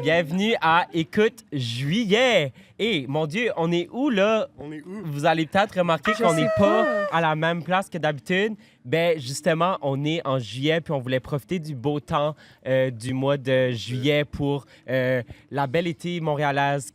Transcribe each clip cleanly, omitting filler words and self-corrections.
Bienvenue à Écoute Juillet. Et mon Dieu, on est où là? On est où? Vous allez peut-être remarquer qu'on n'est pas à la même place que d'habitude. Ben justement, on est en juillet puis on voulait profiter du beau temps du mois de juillet pour la belle été montréalaise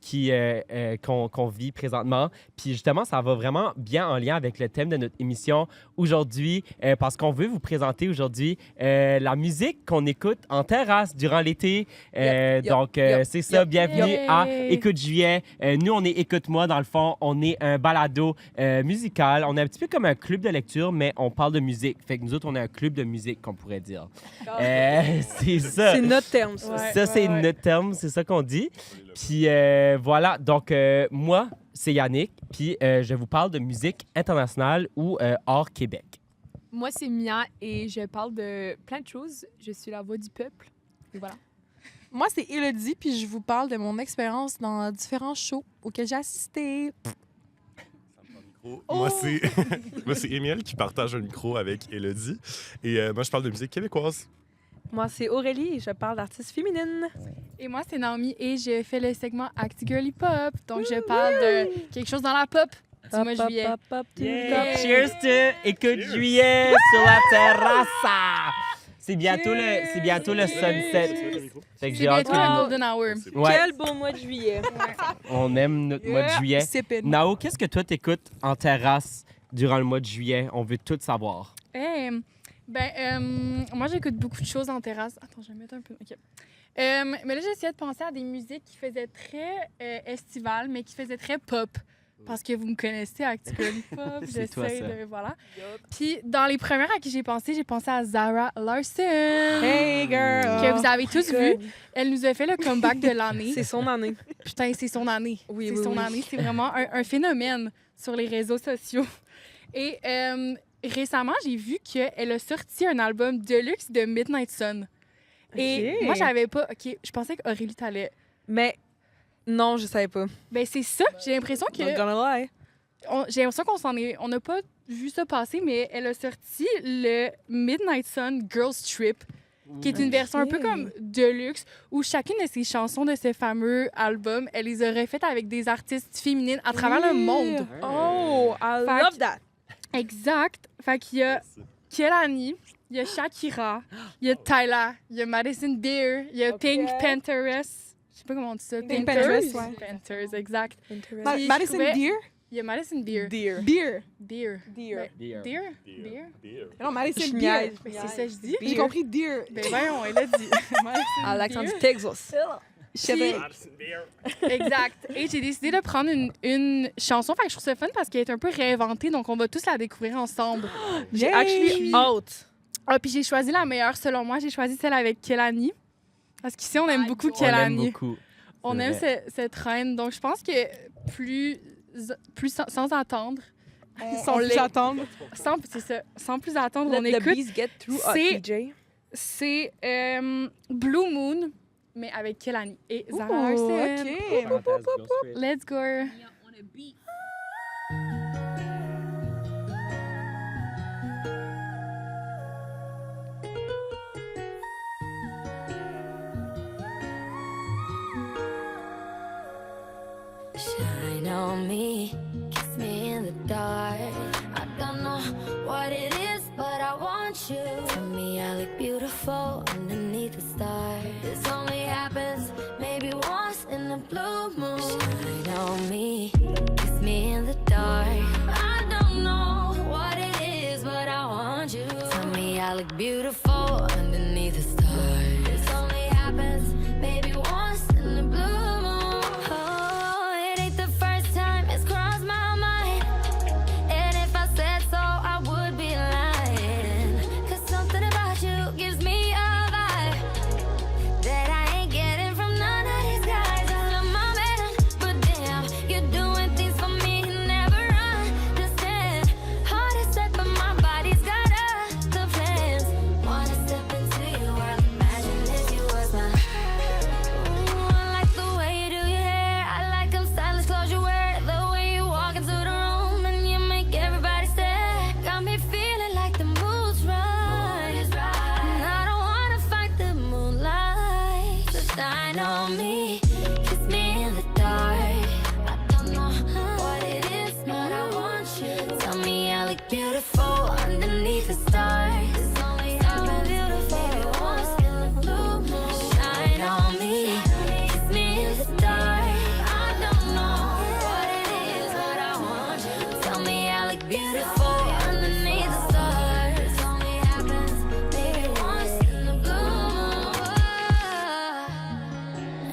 qu'on vit présentement. Puis justement, ça va vraiment bien en lien avec le thème de notre émission aujourd'hui parce qu'on veut vous présenter aujourd'hui la musique qu'on écoute en terrasse durant l'été. C'est ça, bienvenue à Écoute Juillet. Nous, on est Écoute-moi, dans le fond. On est un balado musical. On est un petit peu comme un club de lecture, mais on parle de musique. Fait que nous autres, on est un club de musique, qu'on pourrait dire. C'est ça. C'est notre terme, ça. Ça, c'est notre terme, c'est ça qu'on dit. Puis voilà, donc moi, c'est Yannick, puis je vous parle de musique internationale ou hors Québec. Moi, c'est Mia et je parle de plein de choses. Je suis la voix du peuple. Et voilà. Moi, c'est Élodie, puis je vous parle de mon expérience dans différents shows auxquels j'ai assisté. Moi, c'est Émile qui partage un micro avec Élodie. Et moi, je parle de musique québécoise. Moi, c'est Aurélie et je parle d'artistes féminines. Et moi, c'est Naomi et je fais le segment Acti Girly Pop. Donc, je parle de quelque chose dans la pop du mois de juillet. Cheers to Écoute Juillet sur la terrasse! C'est bientôt le sunset. Fait que C'est bientôt le Golden Hour. Ouais, Quel beau mois de juillet. on aime notre mois de juillet. Nao, qu'est-ce que toi t'écoutes en terrasse durant le mois de juillet? On veut tout savoir. Moi, j'écoute beaucoup de choses en terrasse. Attends, je vais mettre un peu. OK. Mais là, j'essayais de penser à des musiques qui faisaient très estivales, mais qui faisaient très pop. Parce que vous me connaissez, Acti Girly Pop. C'est toi, J'essaie ça. de. Voilà. Puis, dans les premières à qui j'ai pensé à Zara Larsson. Hey, girl! Que vous avez tous vu. Elle nous a fait le comeback de l'année. C'est son année. Putain, c'est son année. Oui, c'est oui, son oui. année. C'est vraiment un phénomène sur les réseaux sociaux. Et récemment, j'ai vu qu'elle a sorti un album deluxe de Midnight Sun. Et Ok. moi, j'avais pas... OK, je pensais qu'Aurélie t'allait... Mais non, je savais pas. Ben c'est ça. J'ai l'impression que... Not gonna lie. J'ai l'impression on n'a pas vu ça passer, mais elle a sorti le Midnight Sun Girls Trip, qui est une version un peu comme deluxe, où chacune de ses chansons de ce fameux album, elle les a refaites avec des artistes féminines à travers le monde. Oh, I Fait love que- that. Exact. Fait qu'il y a Kelani, il y a Shakira, il y a Tyla, il y a Madison Beer, il y a Pink Panthers. Je sais pas comment on dit ça. Pink Panthers, ouais. Panthers, exact. Puis je Madison trouvais- Deer? Il y a Madison Beer. Dear. Beer. Beer. Dear. Ben, Beer? Beer? Non, Madison Je Beer. niaise. Ben, c'est ça que je dis. J'ai compris Deer. Ben voyons, elle a dit. Madison À l'accent Beer. du Texas. Puis- Exact. Et j'ai décidé de prendre une chanson. Fait que je trouve ça fun parce qu'elle est un peu réinventée, donc on va tous la découvrir ensemble. J'ai Yay! actually hâte. Ah, puis j'ai choisi la meilleure selon moi. J'ai choisi celle avec Kelani. Parce qu'ici, on aime beaucoup On l'aime Kelani. beaucoup. On aime cette reine. Donc je pense que plus sans attendre, Sans plus attendre. sans plus attendre, on Let the écoute. bees get through C'est- DJ. C'est Blue Moon, mais avec Kelani et Zara Ouh, Larsson. OK. Let's go. Shine on me, kiss me in the dark. I don't know what it is, but I want you. Tell me I look beautiful underneath the stars. This only happens maybe once in a blue moon. Shine on me, kiss me in the dark. I don't know what it is, but I want you. Tell me I look beautiful underneath the stars. This only happens maybe once in a blue moon. Oh, it ain't the first time it's crossed my mind. And if I said so, I would be lying. 'Cause something about you gives me a vibe that I ain't getting from none of these guys. I love my man, but damn, you're doing things for me you never understand. Heart is set, but my body's got other plans. Wanna beautiful underneath the stars. It's only happens, baby, once in a blue moon. Shine on me, kiss me in the dark. I don't know what it is, but I want you. Tell me I look beautiful underneath the stars. It's only happens, baby, once in a blue moon.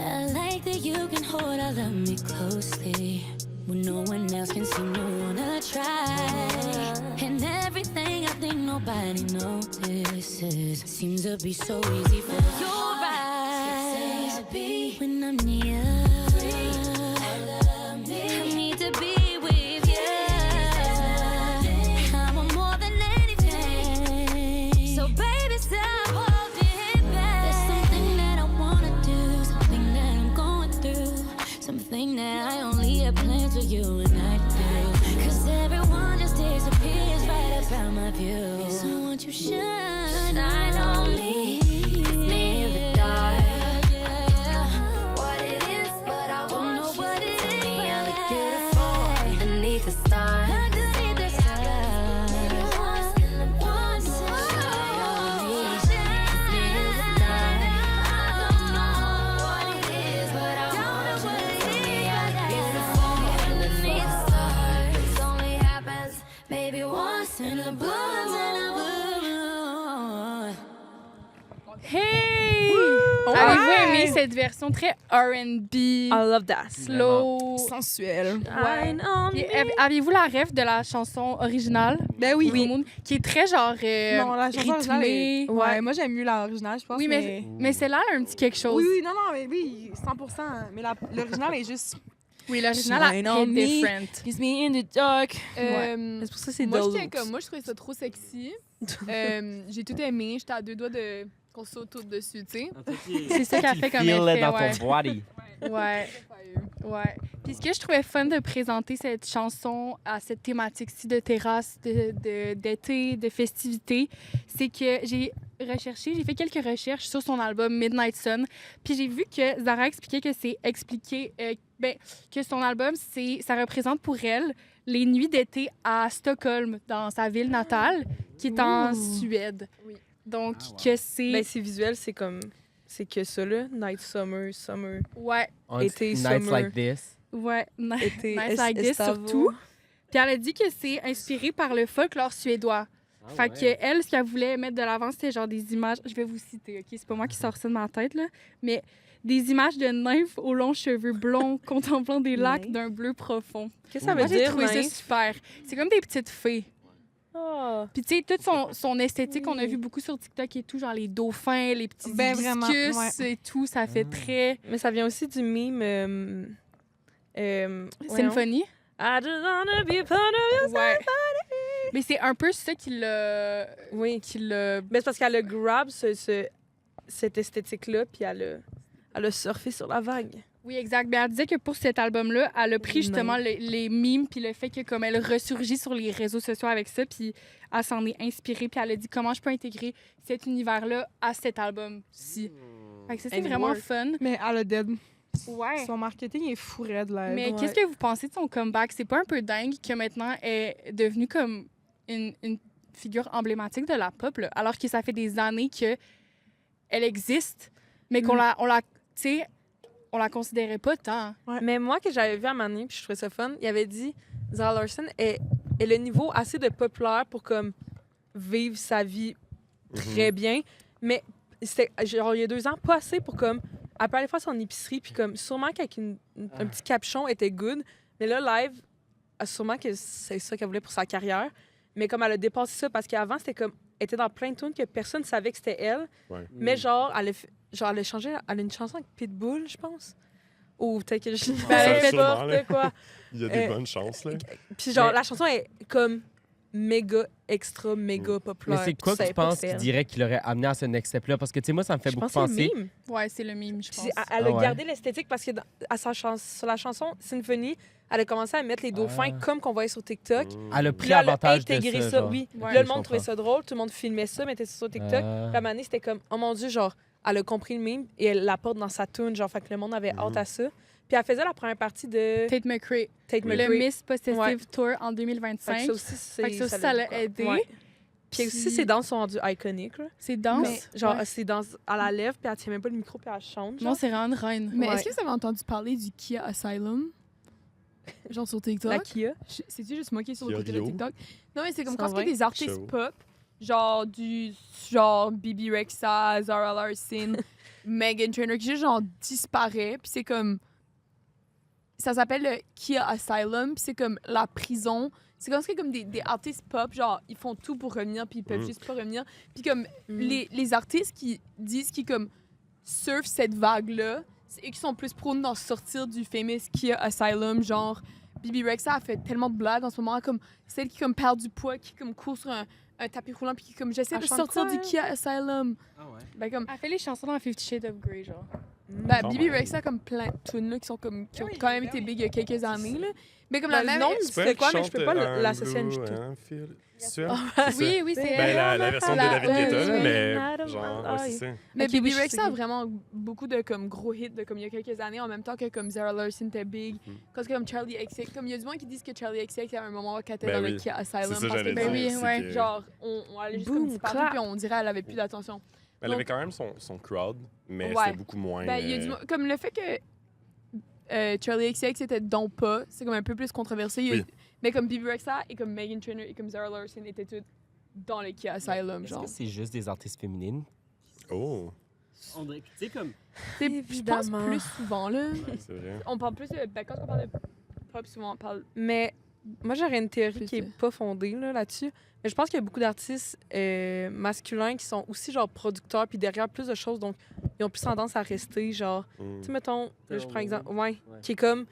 I like that you can hold all of me closely when no one else can seem to wanna try. And everything I think nobody notices seems to be so easy for your eyes. When I'm near, I need to be with you. I want more than anything. So baby, stop holding back. There's something that I wanna do, something that I'm going through, something that I only have planned for you and I do. 'Cause everyone just disappears right about my view. So won't you shine on me, kiss me in the dark. What it is, but I don't know what it is. Tell me I look beautiful underneath the stars. Underneath the stars. Maybe once in a blue moon. Shine on me, kiss me in the dark. I don't know what it is, but I want you. Tell me I look beautiful underneath the stars. It only happens maybe once in a blue moon. Hey! Ouais. Avez-vous aimé cette version très R&B, I love that. slow? Sensuel. Ouais. Puis, avez-vous la ref de la chanson originale? Ben oui. Blue Moon, qui est très genre Non, la chanson originale rythmée. est... Ouais, moi j'aime mieux l'original, je pense. Oui, mais celle-là elle a un petit quelque chose. Oui, non, mais oui, 100%. Mais l'original est juste... Oui, l'original Shine est on me. different. Kiss me in the dark. C'est pour ça que c'est moi, Dulux. j'étais comme, moi, je trouvais ça trop sexy. J'ai tout aimé. J'étais à 2 doigts de qu'on saute tout dessus, tu sais. C'est ça qu'elle fait comme Feel effet, dans ouais. ton body. Ouais, ouais. Puis ce que je trouvais fun de présenter cette chanson à cette thématique-ci de terrasse, d'été, de festivités, c'est que j'ai fait quelques recherches sur son album Midnight Sun, puis j'ai vu que Zara expliquait que que son album, ça représente pour elle les nuits d'été à Stockholm, dans sa ville natale, qui est en Suède. Oui. Donc, que c'est... Ben, c'est visuel, c'est comme... C'est que ça, là. Night, summer, summer, ouais, On Été, nights summer. like this. ouais. été, Nice like this, surtout. Puis elle a dit que c'est inspiré par le folklore suédois. Fait que elle, ce qu'elle voulait mettre de l'avant, c'était genre des images... Je vais vous citer, OK? C'est pas moi qui sors ça de ma tête, là. Mais des images de nymphes aux longs cheveux blonds contemplant des lacs Nymphes? d'un bleu profond. Qu'est-ce que ça Moi, veut j'ai dire, trouvé ça nymphe? super. C'est comme des petites fées. Ah. Puis tu sais, toute son esthétique, on a vu beaucoup sur TikTok et tout, genre les dauphins, les petits Ben, vraiment, hibiscus et tout, ça fait très... Mais ça vient aussi du meme... voyons. Symphonie. I just wanna be part of your... Ouais. Mais c'est un peu ça qui l'a... Oui. Qui l'a... Mais c'est parce qu'elle a grab cette esthétique-là, puis elle a surfé sur la vague. Oui, exact. Ben, elle disait que pour cet album-là, elle a pris justement les mimes puis le fait que comme elle ressurgit sur les réseaux sociaux avec ça, puis elle s'en est inspirée, puis elle a dit comment je peux intégrer cet univers-là à cet album-ci. Fait que ça, c'est And vraiment work. fun. Mais elle a dead. Ouais. Son marketing est fou raide, là. Mais Ouais. qu'est-ce que vous pensez de son comeback? C'est pas un peu dingue que maintenant elle est devenue comme une figure emblématique de la pop, là, alors que ça fait des années que elle existe, mais qu'on la tu sais, on la considérait pas tant. Mais moi, que j'avais vu à un moment donné, puis je trouvais ça fun, il avait dit Zara Larsson est le niveau assez de populaire pour comme vivre sa vie très bien, mais c'était genre il y a 2 ans, pas assez pour comme elle peut aller faire son épicerie, puis comme sûrement qu'avec un petit capuchon était good, mais là live, sûrement que c'est ça qu'elle voulait pour sa carrière, mais comme elle a dépassé ça parce qu'avant c'était comme elle était dans plein de tunes que personne ne savait que c'était elle, Ouais. mais genre elle a changé, elle a une chanson avec Pitbull, je pense. Ou peut-être que je dis Ben, elle a fait sûrement, là. n'importe quoi. Il y a des bonnes chances, là. Puis genre, Mais- la chanson est comme méga Mais populaire. c'est quoi que savais tu pas penses c'est qui elle. dirait qu'il aurait amené à ce next step-là? Parce que, tu sais, moi, ça me fait Je beaucoup pense que c'est penser... le mime. Ouais, c'est le mime, je pense. Puis elle a Ah ouais. gardé l'esthétique parce que sur la chanson Symphony, elle a commencé à mettre les dauphins Ah. comme qu'on voyait sur TikTok. Elle a Puis pris là, elle a avantage de intégré ça, ça, genre. oui. Ouais. Là, le Je monde trouvait comprends. ça drôle, tout le monde filmait ça, mettait ça sur TikTok. Ah. Puis à un moment donné, c'était comme, oh mon Dieu, genre, elle a compris le mime et elle l'apporte dans sa tune, genre, fait que le monde avait hâte à ça. Puis elle faisait la première partie de Tate McRae. Tate Le McRae. Miss Possessive Ouais. Tour en Fait 2025. que ça aussi, Fait que ça l'a aidé. Ouais. Puis aussi, ses danses sont rendues iconiques. Là. C'est danse. Mais, genre, Ouais. ses danses à la lèvre, puis elle tient même pas le micro, puis elle chante. Non, genre. c'est vraiment une reine. Mais Ouais. est-ce que vous avez entendu parler du Kia Asylum? Genre sur TikTok? La Kia. C'est-tu juste moi qui est sur le Kia côté de Rio? TikTok? Non, mais c'est comme C'est quand il y a vrai? des artistes Show. pop, genre Bibi Rexha, Zara Larsson, Meghan Trainor, qui juste genre disparaît, puis c'est comme... Ça s'appelle le Kia Asylum, puis c'est comme la prison. C'est comme des artistes pop, genre, ils font tout pour revenir, puis ils peuvent juste pas revenir. Puis comme, les artistes qui disent qu'ils comme surfent cette vague-là, c'est eux qui sont plus prônes d'en sortir du famous Kia Asylum, genre Bibi Rexha a fait tellement de blagues en ce moment, comme celle qui comme perd du poids, qui comme court sur un tapis roulant, puis qui comme j'essaie Elle de chante sortir quoi, du elle? Kia Asylum. Ah ouais. Ben comme Elle fait les chansons dans 50 Shades of Grey, genre. Quand Bibi même. Rexha a comme plein de tunes là, qui ont Oui, quand même ben été oui. big il y a quelques années là. Mais comme la Le même nom, C'est pas c'était elle quoi, qui mais je peux chante, pas I'm l'associer à une blue chute. and feel- C'est elle? Oui, oui, c'est Ben, elle. la version de La- David Guetta, oui, mais Madame- genre, ah, ouais, oui. c'est ça. Mais Ok, Bibi oui, je sais Rexha a qui. vraiment beaucoup de comme gros hits de comme il y a quelques années en même temps que comme Zara Larsson était big. Parce que comme Charlie XX, comme il y a du monde qui disent que Charlie XX à un moment qu'elle était Ben dans oui. le Kia Asylum C'est ça, parce que j'allais Ben dire. oui, c'est ouais. que- genre on allait juste Boom, comme disparaître clap. puis on dirait elle avait plus d'attention. Elle avait quand même son crowd, mais Ouais. c'était beaucoup moins. Ben il y a du mo- comme le fait que Charlie XX était donc pas, c'est comme un peu plus controversé. Il y a- Oui. Mais comme Bibi Rexha et comme Meghan Trainor et comme Zara Larsson étaient toutes dans le Kia Asylum Est-ce genre. que c'est juste des artistes féminines? Oh, On dirait que, tu sais, comme... C'est- Je pense Évidemment. plus souvent là. ouais, c'est vrai. On parle plus de ben, quand on parle de pop souvent on parle Mais moi, j'aurais une théorie Plus qui de- est pas fondée là-dessus. Mais je pense qu'il y a beaucoup d'artistes masculins qui sont aussi genre producteurs puis derrière plus de choses. Donc, ils ont plus tendance à rester genre... Mm. Tu sais, mettons, là, je prends exemple... Ouais. Ouais. Qui est comme...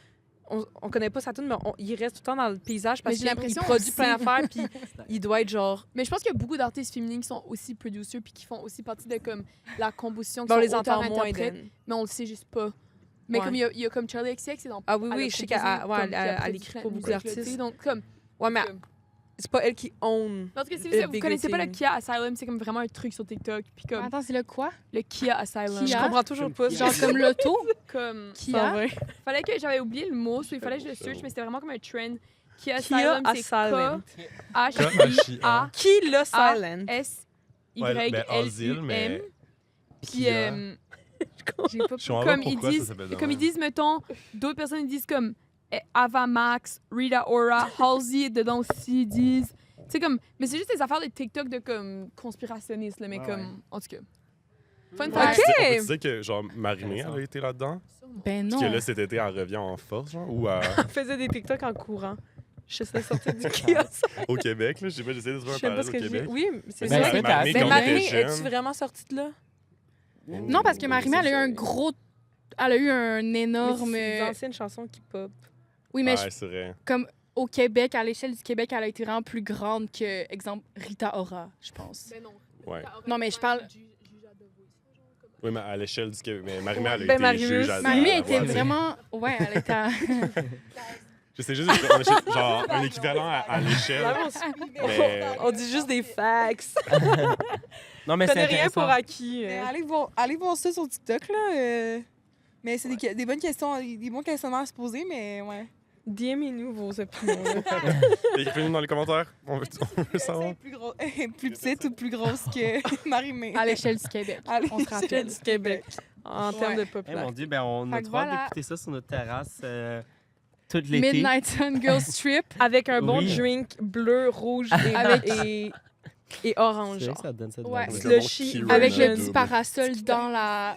On connaît pas sa tune, mais il reste tout le temps dans le paysage parce j'ai qu'il l'impression produit aussi- plein d'affaires puis il doit être genre... Mais je pense qu'il y a beaucoup d'artistes féminines qui sont aussi producers puis qui font aussi partie de comme la composition, qui Ben, on sont les entend moins. auteurs-interprètes, Dan. mais on le sait juste pas. Mais Ouais. comme il y a comme Charlie XX, c'est dans Ah oui, elle a oui, je sais composé, qu'elle comme, ouais, puis elle elle produit écrit plein pour de beaucoup musique, là, tu sais. d'artistes. Donc comme Ouais, mais comme- c'est pas elle qui own. parce que si le vous bigger connaissez pas le thing. Kia Asylum, c'est comme vraiment un truc sur TikTok puis comme Attends, c'est le quoi? le Kia Asylum. Je Kia? comprends toujours pas. Genre comme l'auto? Comme Kia? fallait que j'avais oublié le mot, il fallait que je le search, mais c'était vraiment comme un trend. Kia Kia Asylum, c'est Asylum. K-H-I-A Qui l'a silent? Ouais, ben, asile, S-Y-L-U-M. mais. Puis, Kia. j'ai pas Je comprends comme pas ils pourquoi ça disent, s'appelle de comme ils même. disent, mettons, d'autres personnes ils disent comme Ava Max, Rita Ora, Halsey est dedans aussi, ils disent. Tu sais, comme, mais c'est juste des affaires de TikTok de comme conspirationnistes, là, mais Ouais, comme, en tout cas. Fun Ouais. fact. Ok. On peut dire que, genre, Marimé, elle a été là-dedans? Ben non. Puis que là, cet été, elle revient en force, genre, ou Elle faisait des TikTok en courant. Je sais sortir du kiosque. au Québec, là. Je sais pas, j'essaie de Je trouver un sais pas parallèle ce au que j'ai. Québec. Oui, c'est Ben, ça. peut-être. Marimé, Mais quand Marie, elle était es-tu jeune. vraiment sortie de là? Non, parce que Marimé, elle a eu un gros... Elle a eu un Mais énorme... c'est des anciennes chansons qui pop. Oui, mais Ouais, c'est vrai. comme au Québec, à l'échelle du Québec, elle a été vraiment plus grande que, exemple, Rita Ora, je pense. Ben non. Ouais. Non, mais je parle... Oui, mais à l'échelle du Québec. Mais Marimé, elle a Ben, été Marius. juge à Marimé à était voir. vraiment... Ouais, elle était... à- Je sais juste, on achète, genre, un équivalent à l'échelle. Mais- On dit juste des facts. Non, mais Je c'est connais rien pour intéressant. acquis. Mais allez voir ça sur TikTok, là. Mais c'est des bonnes questions, des bons questionnements à se poser, mais ouais. DM-nous vos opinions. là. Écrivez-nous dans les commentaires. On veut savoir. C'est plus petite ou plus grosse que Marie-Mé. à l'échelle du Québec. Allez, On se rappelle. du Québec. En termes de Eh popularité. mon Dieu, ben on a Fait que trop hâte voilà. d'écouter ça sur notre terrasse tout l'été. Midnight Sun Girls Trip. Avec un bon Oui. drink bleu, rouge et orange. C'est vrai genre. que ça donne ça de Ouais. la Avec bonne- le bon Slushy Kira Avec le double. petit parasol dans la...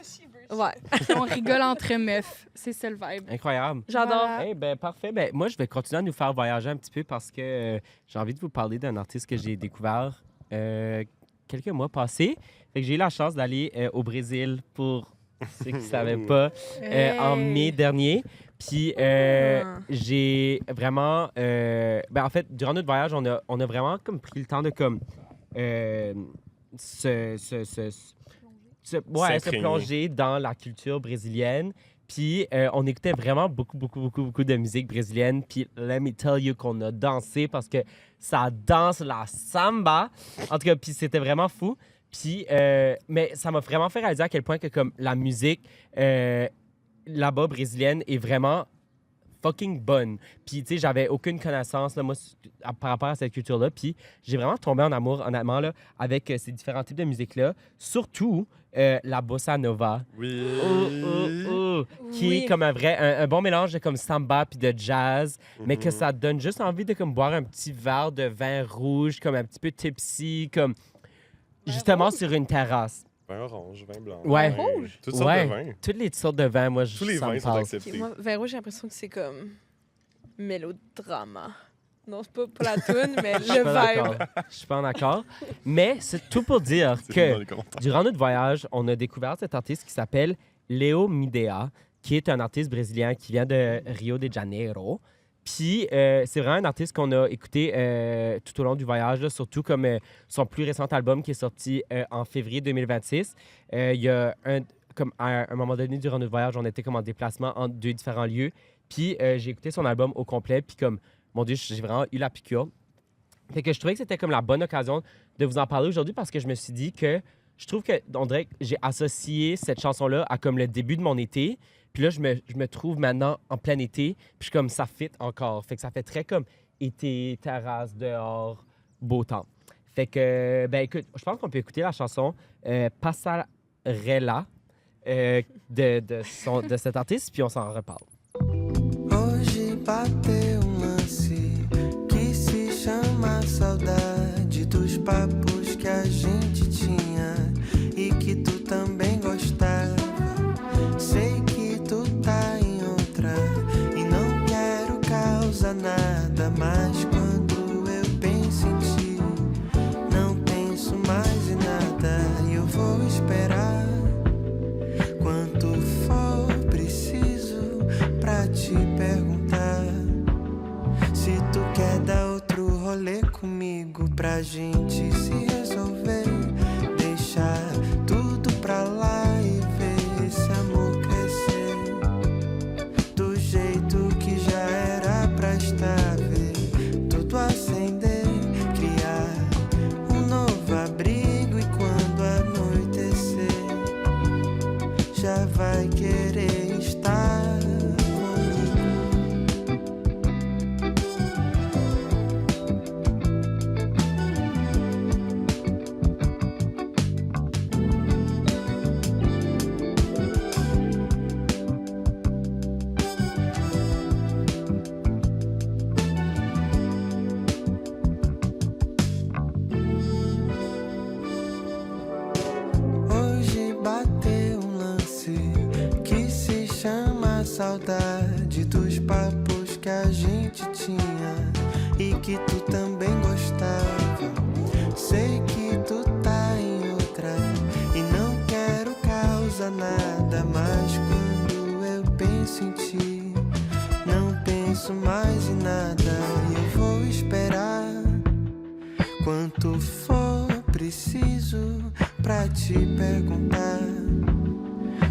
Ouais, On rigole entre meufs. C'est ça le vibe. Incroyable. j'adore. Voilà. Eh ben parfait. Ben, moi, je vais continuer à nous faire voyager un petit peu parce que j'ai envie de vous parler d'un artiste que j'ai découvert quelques mois passés. Fait que j'ai eu la chance d'aller au Brésil pour ceux qui ne savaient pas en mai dernier. Puis j'ai vraiment... ben, en fait, durant notre voyage, on a vraiment comme pris le temps de comme se S'imprégner. plonger dans la culture brésilienne. Puis on écoutait vraiment beaucoup de musique brésilienne. Puis let me tell you qu'on a dansé parce que ça danse la samba. En tout cas, puis c'était vraiment fou. Puis, mais ça m'a vraiment fait réaliser à quel point que comme la musique là-bas brésilienne est vraiment fucking bonne. Puis, tu sais, j'avais aucune connaissance, là, moi, par rapport à cette culture-là. Puis, j'ai vraiment tombé en amour, honnêtement, là, avec ces différents types de musique-là. Surtout la bossa nova. Oui. Qui Oui. est comme un bon mélange de comme samba puis de jazz, mais que Mhm. ça donne juste envie de comme boire un petit verre de vin rouge, comme un petit peu tipsy, comme justement sur une terrasse. Vin orange, vin blanc. Ouais. vin rouge. Toutes sortes Ouais. de vins. Toutes les sortes de vins, moi, Tous les ça me vins sont parle. acceptés. Ok, moi, vin rouge, j'ai l'impression que c'est comme mélodrama. Non, c'est pas la toune, mais Je suis le pas vibe. d'accord. Je suis pas en accord. Mais c'est tout pour dire C'est que dans le compte. durant notre voyage, on a découvert cet artiste qui s'appelle Léo Midea, qui est un artiste brésilien qui vient de Rio de Janeiro. Puis c'est vraiment un artiste qu'on a écouté tout au long du voyage, là, surtout comme son plus récent album qui est sorti en février 2026. Il y a comme à un moment donné durant notre voyage, on était comme en déplacement entre 2 différents lieux. Puis j'ai écouté son album au complet, puis comme, mon Dieu, j'ai vraiment eu la piqûre. Fait que je trouvais que c'était comme la bonne occasion de vous en parler aujourd'hui parce que je me suis dit que je trouve que, on dirait que j'ai associé cette chanson-là à comme le début de mon été. Puis là, je me trouve maintenant en plein été. Puis comme ça fit encore. Fait que ça fait très comme été, terrasse, dehors, beau temps. Fait que, ben écoute, je pense qu'on peut écouter la chanson Passarella de cet artiste, puis on s'en reparle. Hoje bateu lance que se chama saudade dos papos que a gente tinha e que tu também gostava. Sei que tu tá em outra e não quero causar nada, mas quando eu penso em ti, não penso mais em nada e eu vou esperar quanto for preciso pra te perguntar se tu quer dar outro rolê comigo pra gente se resolver, deixar tudo pra lá e ver esse amor crescer do jeito que já era pra estar, ver tudo acender, criar um novo abrigo e quando anoitecer já vai querer estar comigo. Hoje bateu lance que se chama saudade dos papos que a gente tinha e que tu também gostava. Sei que tu tá em outra e não quero causar nada, mas quando eu penso em ti, não penso mais em nada e eu vou esperar quanto for preciso pra te perguntar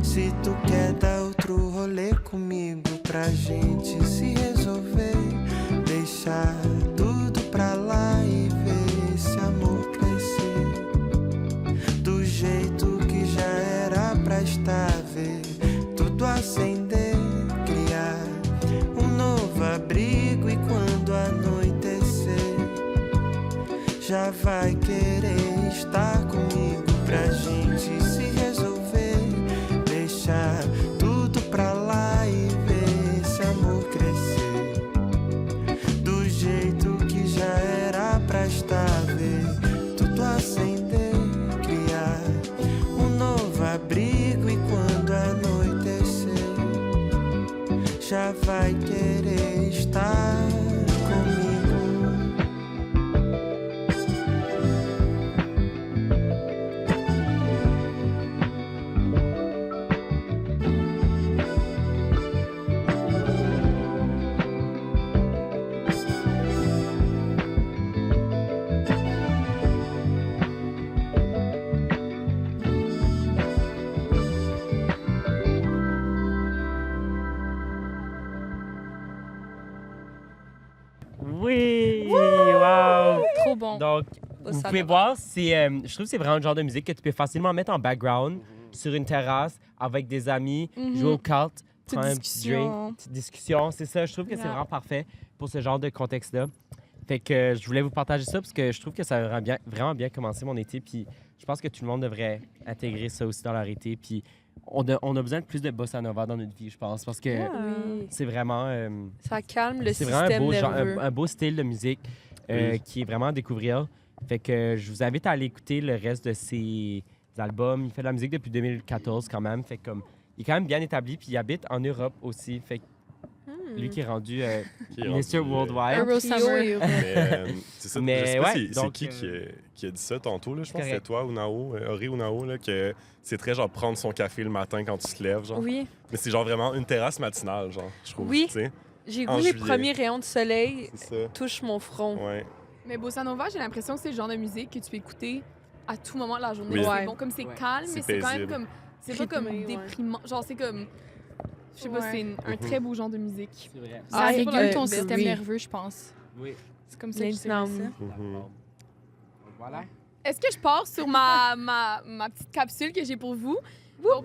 se tu quer dar outro rolê comigo pra gente se resolver, deixar tudo pra lá e ver esse amor crescer do jeito que já era pra estar, ver tudo acender, criar um novo abrigo e quando anoitecer já vai querer estar comigo pra gente se resolver, deixar tudo pra lá e ver esse amor crescer do jeito que já era pra estar, ver tudo acender, criar um novo abrigo e quando anoitecer já vai querer estar comigo. Oui! Wow! Trop bon. Donc, vous pouvez voir, je trouve que c'est vraiment le genre de musique que tu peux facilement mettre en background sur une terrasse avec des amis, jouer aux cartes, Petite prends un petit discussion. drink, petite discussion. C'est ça, je trouve que c'est Yeah. vraiment parfait pour ce genre de contexte-là. Fait que je voulais vous partager ça parce que je trouve que ça a vraiment bien commencé mon été. Puis je pense que tout le monde devrait intégrer ça aussi dans leur été. Puis on a besoin de plus de bossa nova dans notre vie, je pense, parce que Oui. c'est vraiment... Ça calme le c'est système vraiment nerveux. un beau style de musique Oui. qui est vraiment à découvrir. Fait que je vous invite à aller écouter le reste de ses albums. Il fait de la musique depuis 2014 quand même. Fait que comme il est quand même bien établi. Puis il habite en Europe aussi. Fait que lui qui est rendu Qui est Mr. rendu, Worldwide. Euro Summer. Mais, c'est ça, Mais je sais pas ouais, c'est donc, qui a dit ça tantôt, là. Je pense que correct. c'était toi ou Nao, Ori ou Nao, là, que c'est très genre prendre son café le matin quand tu te lèves, genre. Oui. Mais c'est genre vraiment une terrasse matinale, genre, je trouve. Oui. Tu sais, J'ai En vu les juillet. premiers rayons de soleil c'est ça. touchent mon front. Ouais. Mais Bossa Nova, j'ai l'impression que c'est le genre de musique que tu peux écouter à tout moment de la journée. Oui. C'est Ouais. bon, comme c'est Ouais. calme, C'est mais c'est quand même paisible. comme. C'est pas comme Rythmé, ouais. déprimant. Genre, c'est comme. Je sais pas, Ouais. c'est un très beau genre de musique. C'est vrai. Ça Ah, régule ton ben système oui. nerveux, je pense. Oui. C'est comme ça que je dirais ça. Maintenant. Mhm. Voilà. Est-ce que je pars sur ma petite capsule que j'ai pour vous? Donc,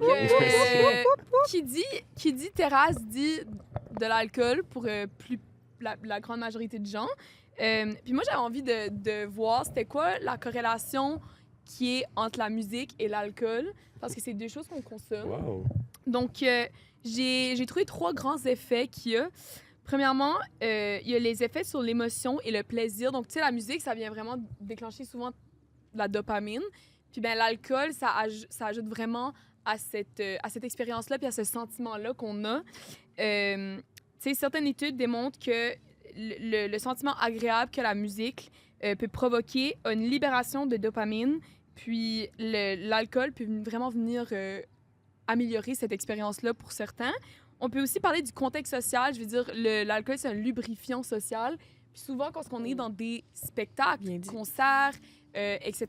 qui dit terrasse dit de l'alcool pour la grande majorité de gens. Puis moi, j'avais envie de voir c'était quoi la corrélation qui est entre la musique et l'alcool, parce que c'est deux choses qu'on consomme. Wow. Donc, j'ai trouvé 3 grands effets qu'il y a. Premièrement, il y a les effets sur l'émotion et le plaisir. Donc, tu sais, la musique, ça vient vraiment déclencher souvent de la dopamine. Puis, ben l'alcool, ça ajoute vraiment à cette expérience-là puis à ce sentiment-là qu'on a. Tu sais, certaines études démontrent que le sentiment agréable que la musique peut provoquer a une libération de dopamine. Puis, l'alcool peut vraiment venir améliorer cette expérience-là pour certains. On peut aussi parler du contexte social. Je veux dire, l'alcool, c'est un lubrifiant social. Puis souvent, quand on est dans des spectacles, Bien dit. concerts, etc.,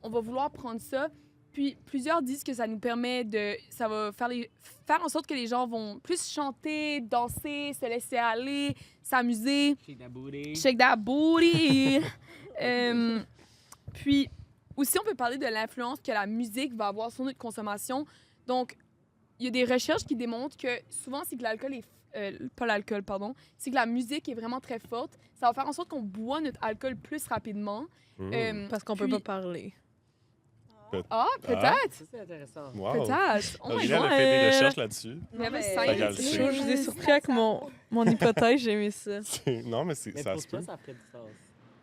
on va vouloir prendre ça. Puis plusieurs disent que ça nous permet de... Ça va faire en sorte que les gens vont plus chanter, danser, se laisser aller, s'amuser. Shake that booty. Puis aussi, on peut parler de l'influence que la musique va avoir sur notre consommation. Donc, il y a des recherches qui démontrent que souvent, c'est que l'alcool est... pas l'alcool, pardon. C'est que la musique est vraiment très forte. Ça va faire en sorte qu'on boit notre alcool plus rapidement. Mhm. Parce qu'on peut Puis- pas parler. Ah, peut-être. Ça, c'est intéressant. Wow. Peut-être. Oh my Aurélien God. a fait des recherches là-dessus. Never mais- say Fait it. qu'elle le sait. Je vous ai surpris avec mon hypothèse, j'ai aimé ça. Non, mais Mais ça pour se peut. toi, ça ferait du sens.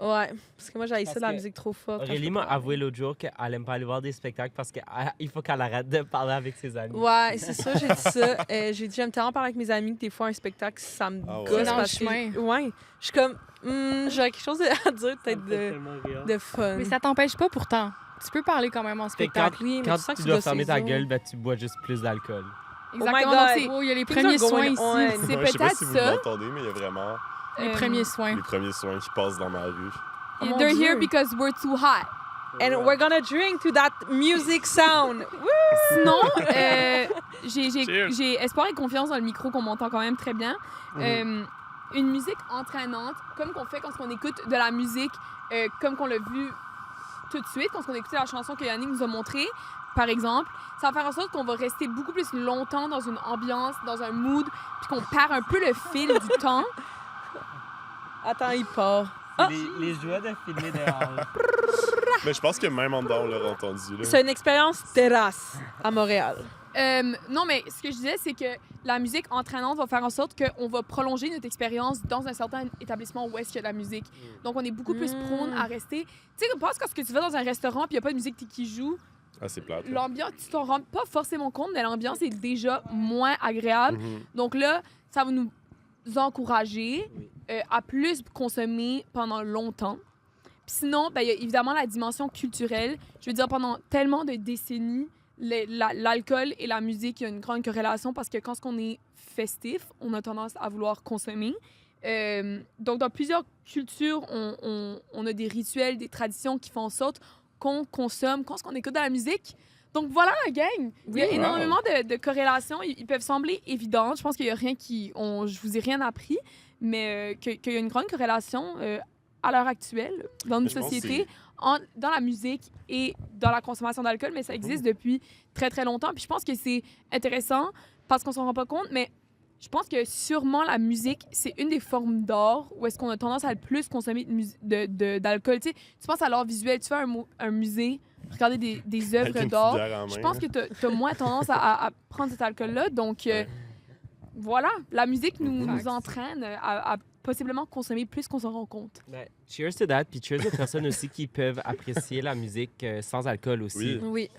Ouais, parce que moi, j'ai Parce ça de la que musique trop forte. quand je Aurélie peux m'a pas avoué l'autre jour qu'elle aime pas aller voir des spectacles parce qu'il faut qu'elle arrête de parler avec ses amis. Ouais, c'est ça, j'ai dit ça. J'ai dit, j'aime tellement parler avec mes amis que des fois, un spectacle, ça me Ah ouais. gosse. C'est dans parce le que- chemin. Ouais. Je suis comme, j'aurais quelque chose à dire, peut-être de fun. Mais ça t'empêche pas pourtant. Tu peux parler quand même en Fait que spectacle. Oui, mais Quand tu sens que tu tu dois dois fermer ta saisir. gueule, ben, tu bois juste plus d'alcool. Exactement. my Donc, God. c'est- Oh, il y a les Things premiers are going soins ici. on. c'est Ouais, je sais pas peut-être si vous ça. l'entendez, mais il y a vraiment Les Euh, premiers soins. les premiers soins qui passent dans ma rue. Oh mon They're here Dieu. because we're too hot. And we're gonna drink to that music sound. Sinon, Cheers. j'ai espoir et confiance dans le micro qu'on m'entend quand même très bien. Une musique entraînante, comme qu'on fait quand on écoute de la musique, comme qu'on l'a vu tout de suite, quand on a écouté la chanson que Yannick nous a montrée, par exemple, ça va faire en sorte qu'on va rester beaucoup plus longtemps dans une ambiance, dans un mood, puis qu'on perd un peu le fil du temps. Attends, il part. Les jouets de filmer dehors. Mais je pense que même en dedans, on l'a entendu. Là. C'est une expérience terrasse à Montréal. Non, mais ce que je disais, c'est que la musique entraînante va faire en sorte qu'on va prolonger notre expérience dans un certain établissement où est-ce qu'il y a de la musique. Donc, on est beaucoup plus prône à rester... Tu sais, pense quand tu vas dans un restaurant puis il n'y a pas de musique qui joue, Ah, c'est plate. là. l'ambiance, tu t'en rends pas forcément compte, mais l'ambiance est déjà moins agréable. Mhm. Donc là, ça va nous encourager à plus consommer pendant longtemps. Puis sinon, ben, il y a évidemment la dimension culturelle. Je veux dire, pendant tellement de décennies, l'alcool et la musique, il y a une grande corrélation parce que quand on est festif, on a tendance à vouloir consommer. Donc, dans plusieurs cultures, on a des rituels, des traditions qui font en sorte qu'on consomme quand on écoute de la musique. Donc, voilà la gang! Il y a Oui. énormément de corrélations. Ils peuvent sembler évidentes. Je pense qu'il n'y a rien qui... je vous ai rien appris, mais qu'il y a une grande corrélation à l'heure actuelle dans Mais une je pense que société, dans la musique et dans la consommation d'alcool, mais ça existe depuis très, très longtemps. Puis je pense que c'est intéressant parce qu'on s'en rend pas compte, mais je pense que sûrement la musique, c'est une des formes d'art où est-ce qu'on a tendance à le plus consommer d'alcool. Tu sais, tu penses à l'art visuel, tu fais un musée, regarder des Avec œuvres une d'art. petite bière en main, Je pense que tu as moins tendance à prendre cet alcool-là. Donc, voilà, la musique nous entraîne à possiblement consommer plus qu'on s'en rend compte. Ben, cheers to that. Puis cheers aux personnes aussi qui peuvent apprécier la musique sans alcool aussi. Oui. Oui.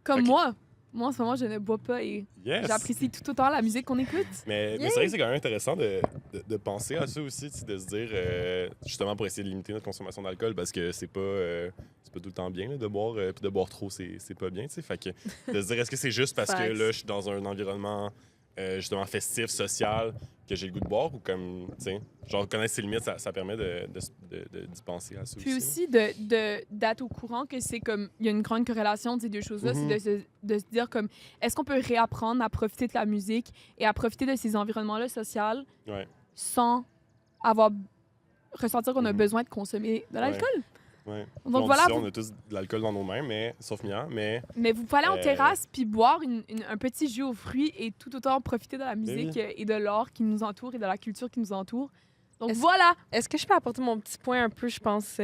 Comme Ok. moi. Moi, en ce moment, je ne bois pas et Yes. j'apprécie tout autant la musique qu'on écoute. Mais c'est vrai que c'est quand même intéressant de penser à ça aussi, tu sais, de se dire, justement, pour essayer de limiter notre consommation d'alcool, parce que c'est pas tout le temps bien là, de boire, puis de boire trop, c'est pas bien, tu sais. Fait que de se dire, est-ce que c'est juste parce que Facts. là, je suis dans un environnement justement festif, social, que j'ai le goût de boire, ou comme, tu sais, genre connaître ses limites, ça permet d'y penser à ça Puis aussi. aussi d'être au courant que c'est comme, il y a une grande corrélation de ces deux choses-là, Mhm. c'est de se dire comme, est-ce qu'on peut réapprendre à profiter de la musique et à profiter de ces environnements-là sociaux Ouais. sans ressentir qu'on a besoin de consommer de l'alcool? Ouais. Donc On voilà, dit ça, on a tous de l'alcool dans nos mains, mais sauf Mia, mais mais vous pouvez aller en Euh, terrasse puis boire un petit jus aux fruits et tout autant profiter de la musique et de l'art qui nous entoure et de la culture qui nous entoure. Donc Est-ce- voilà! Est-ce que je peux apporter mon petit point un peu, je pense,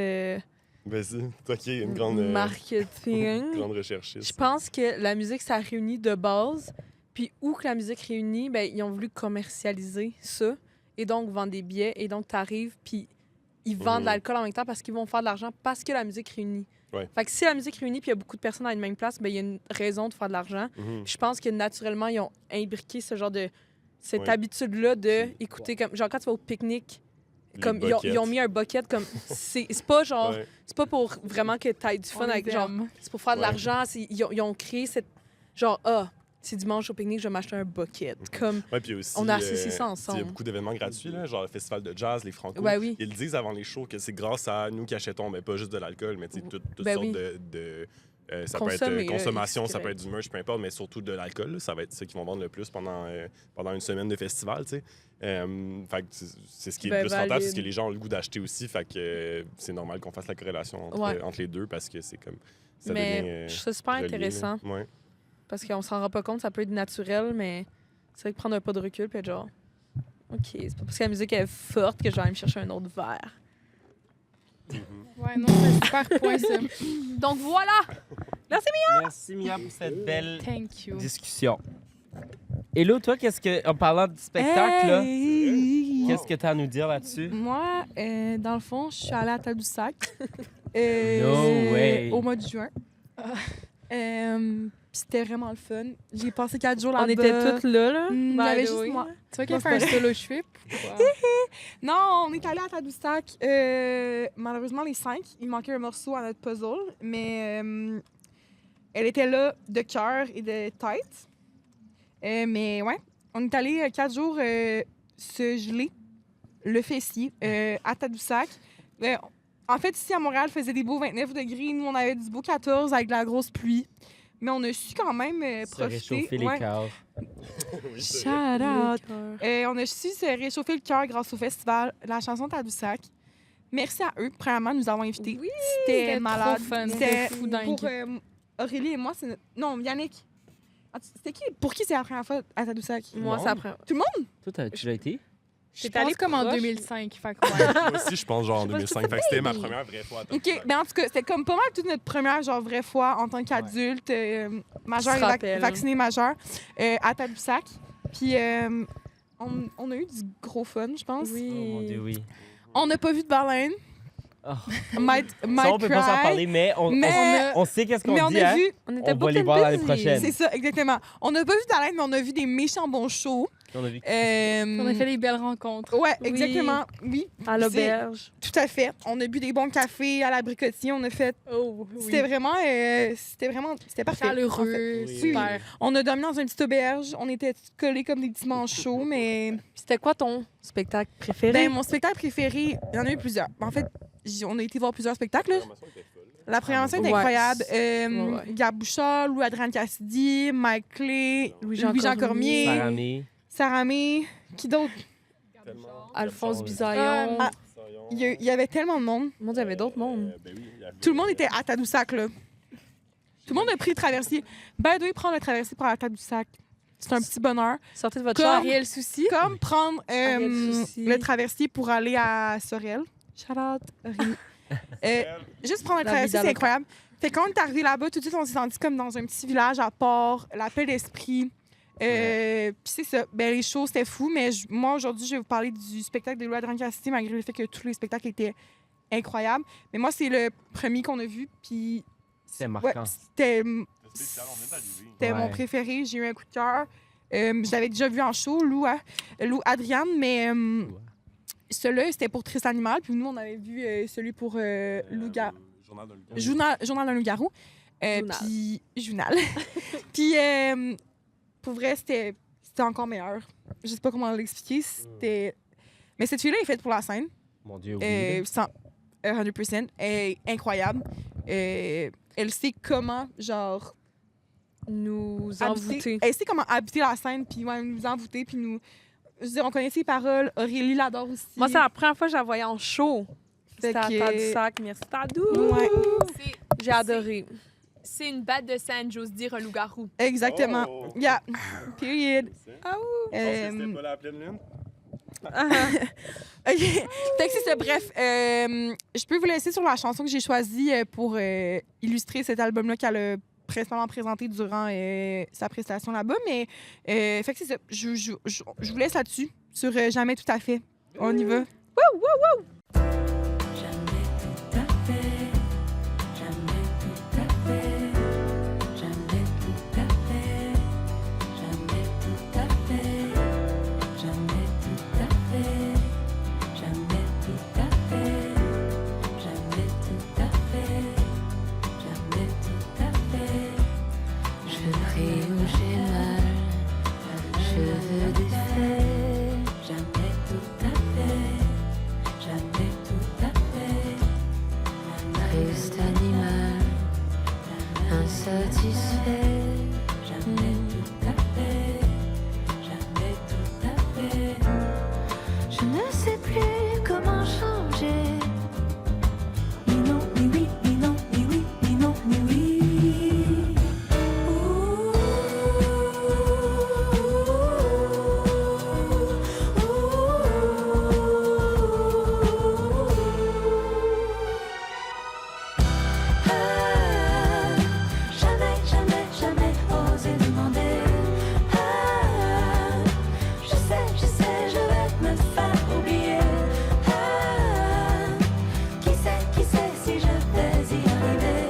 vas-y, toi qui es une grande, marketing? grande recherchiste. Je pense que la musique, ça réunit de base. Puis où que la musique réunit, ben, ils ont voulu commercialiser ça. Et donc, vendre des billets. Et donc, tu arrives, puis ils vendent de l'alcool en même temps parce qu'ils vont faire de l'argent parce que la musique réunit. Ouais. Fait que si la musique réunit, puis il y a beaucoup de personnes à une même place, ben, il y a une raison de faire de l'argent. Mhm. Je pense que naturellement, ils ont imbriqué ce genre de... Cette Ouais. habitude-là de écouter comme... Genre, quand tu vas au pique-nique, Les comme ils ont mis un bucket comme... C'est pas genre... Ouais. C'est pas pour vraiment que tu aies du fun avec... Genre, c'est pour faire de Ouais. l'argent. Ils ont créé cette... Genre, c'est dimanche au pique-nique, je vais m'acheter un bucket. Comme... Ouais, puis aussi, On a associé ça il y a ensemble. beaucoup d'événements gratuits, là, genre le festival de jazz, les Franco. Ouais, oui. Ils le disent avant les shows que c'est grâce à nous qui achetons, mais pas juste de l'alcool, mais tu sais, toutes Ben sortes oui. de ça Consommer, peut là, être consommation, X, ça peut être du merch, peu importe, mais surtout de l'alcool. Là, ça va être ça qu'ils vont vendre le plus pendant une semaine de festival, tu sais. Fait que c'est ce qui est Ben, le plus rentable, valide. c'est ce que les gens ont le goût d'acheter aussi. Fait que c'est normal qu'on fasse la corrélation entre les deux parce que c'est comme ça Mais devient je trouve ça super relié, intéressant. là. Ouais. Parce qu'on s'en rend pas compte, ça peut être naturel, mais c'est vrai que prendre un pas de recul, puis être genre... OK, c'est pas parce que la musique est forte que je vais aller me chercher un autre verre. Ouais, non, c'est un super point, ça. Donc voilà! Merci Mia pour cette belle Thank you. discussion. Hello, toi, en parlant du spectacle, là, Hey! qu'est-ce que tu as à nous dire là-dessus? Moi, dans le fond, je suis allée à Tadoussac No way. au mois de juin. C'était vraiment le fun. J'ai passé 4 jours là-bas. On était toutes là, là. Il y by avait the juste way. moi. Tu vois qu'il a fait un solo trip? Non, on est allé à Tadoussac. Malheureusement, les 5, il manquait un morceau à notre puzzle, mais elle était là de cœur et de tête. Mais ouais, on est allé 4 jours se geler le fessier à Tadoussac. En fait, ici à Montréal, il faisait des beaux 29 degrés. Nous, on avait du beau 14 avec de la grosse pluie. Mais on a su quand même Se profiter. réchauffer les Ouais. cœurs. Oui, c'est- Shout out! On a su se réchauffer le cœur grâce au festival La Chanson de Tadoussac. Merci à eux, premièrement, de nous avoir invités. C'était c'était malade. trop fun, C'était c'était fou dingue. Pour Aurélie et moi, c'est non, Yannick. C'était qui? Pour qui c'est la première fois à Tadoussac? Moi, Non. ça prend... Toi, t'as déjà été? J'étais allée comme en proche. 2005, fait que ouais. Moi aussi, je pense, genre en Je sais pas 2005. Fait que c'était ma première vraie fois à OK, Tadoussac. mais en tout cas, c'était comme pas mal toute notre première genre vraie fois en tant qu'adulte, majeur Tu et te rappelles. vacciné majeur, à Tadoussac. Puis on a eu du gros fun, je pense. Oh mon Dieu, oui. On n'a pas vu de baleine. Oh. Might Ça, on peut pas s'en cry. parler, mais Mais- on sait qu'est-ce qu'on Mais on dit, a hein? vu, On On va les voir l'année prochaine. c'est ça, exactement. On n'a pas vu de baleine, mais on a vu des méchants bons shows. On a vu. On a fait des belles rencontres. Ouais, Oui. exactement. Oui, À l'auberge. tout à fait. On a bu des bons cafés à l'abricotier. On a fait. Oh, C'était vraiment. C'était parfait. en fait. chaleureux, Oui. super. On a dormi dans une petite auberge. On était collés comme des petits manchots, mais. C'était quoi ton spectacle préféré? Ben, mon spectacle préféré, il y en a eu plusieurs. En fait, on a été voir plusieurs spectacles. là. La programmation était Ouais. incroyable. Ouais. Gab Bouchard, Louis-Adrien Cassidy, Mike Clay, Louis-Jean Louis-Jean Cormier. Cormier, Saramé. Sarah May. Qui d'autre? Alphonse Ah, Bisaillon. Ah, il y avait tellement de monde. Mon Dieu, il y avait d'autres mondes. Ben oui, il y avait, Tout le monde était à Tadoussac, là. Tout le monde a pris le traversier. Ben, doit prendre le traversier pour aller à Tadoussac. C'est un petit bonheur. Sortez de votre Comme- char. Ariel Souci. Comme prendre Ariel Soucy. le traversier pour aller à Sorel. Shout out, Aurélie. Juste prendre le La traversier, vida c'est loca. incroyable. Fait que quand on est arrivé là-bas, tout de suite, on s'est senti comme dans un petit village à part, la paix d'esprit. Puis c'est ça. Ben, les shows, c'était fou, mais moi, aujourd'hui, je vais vous parler du spectacle de Louis-Adrien Cassidy, malgré le fait que tous les spectacles étaient incroyables. Mais moi, c'est le premier qu'on a vu, puis C'est marquant. c'était C'était spécial, on est arrivé. c'était mon Ouais. préféré. J'ai eu un coup de cœur. Je l'avais déjà vu en show, Lou Adriane, mais celui-là, c'était pour Triste Animal. Puis nous, on avait vu celui pour Loup-Garou. Journal d'un loup-garou. Journal d'un loup-garou. Journal. Puis, journal. Puis, pour vrai, c'était encore meilleur. Je sais pas comment l'expliquer. Mais cette fille-là est faite pour la scène. Mon Dieu, oui. 100%. Elle est incroyable. Elle sait comment, genre, Nous habiter. envoûter. Elle sait comment habiter la scène, puis ouais, nous envoûter, puis nous... Je veux dire, on connaît ses paroles. Aurélie l'adore aussi. Moi, c'est la première fois que je la voyais en show. C'était à Fait que- Tadoussac. Merci, Tadou. Ouais, C'est- J'ai adoré. C'est une batte de scène, j'ose dire, un loup-garou. exactement. Oh. Yeah. Period. Ah oui! C'était Euh, pas la pleine lune? OK. Fait que c'est ça. Bref, je peux vous laisser sur la chanson que j'ai choisie pour illustrer cet album-là qu'elle a principalement présenté durant sa prestation là-bas. Mais fait que c'est ça. Je vous laisse là-dessus, sur Jamais tout à fait. On y va. Jamais tout à fait, jamais tout à fait, jamais tout à fait, jamais tout à fait, jamais tout à fait, jamais tout à fait, jamais tout à fait, jamais tout à fait. Je ris ou j'ai mal, cheveux défaits, jamais tout à fait. Jamais tout à fait, triste animal, insatisfait. Jamais tout à fait, jamais tout à fait. Je ne sais plus comment changer. Ni non, ni oui, ni non, ni oui, ni non, ni oui. Jamais, jamais, jamais osé demander. Je sais, je vais me faire oublier. Qui sait si je vais y arriver.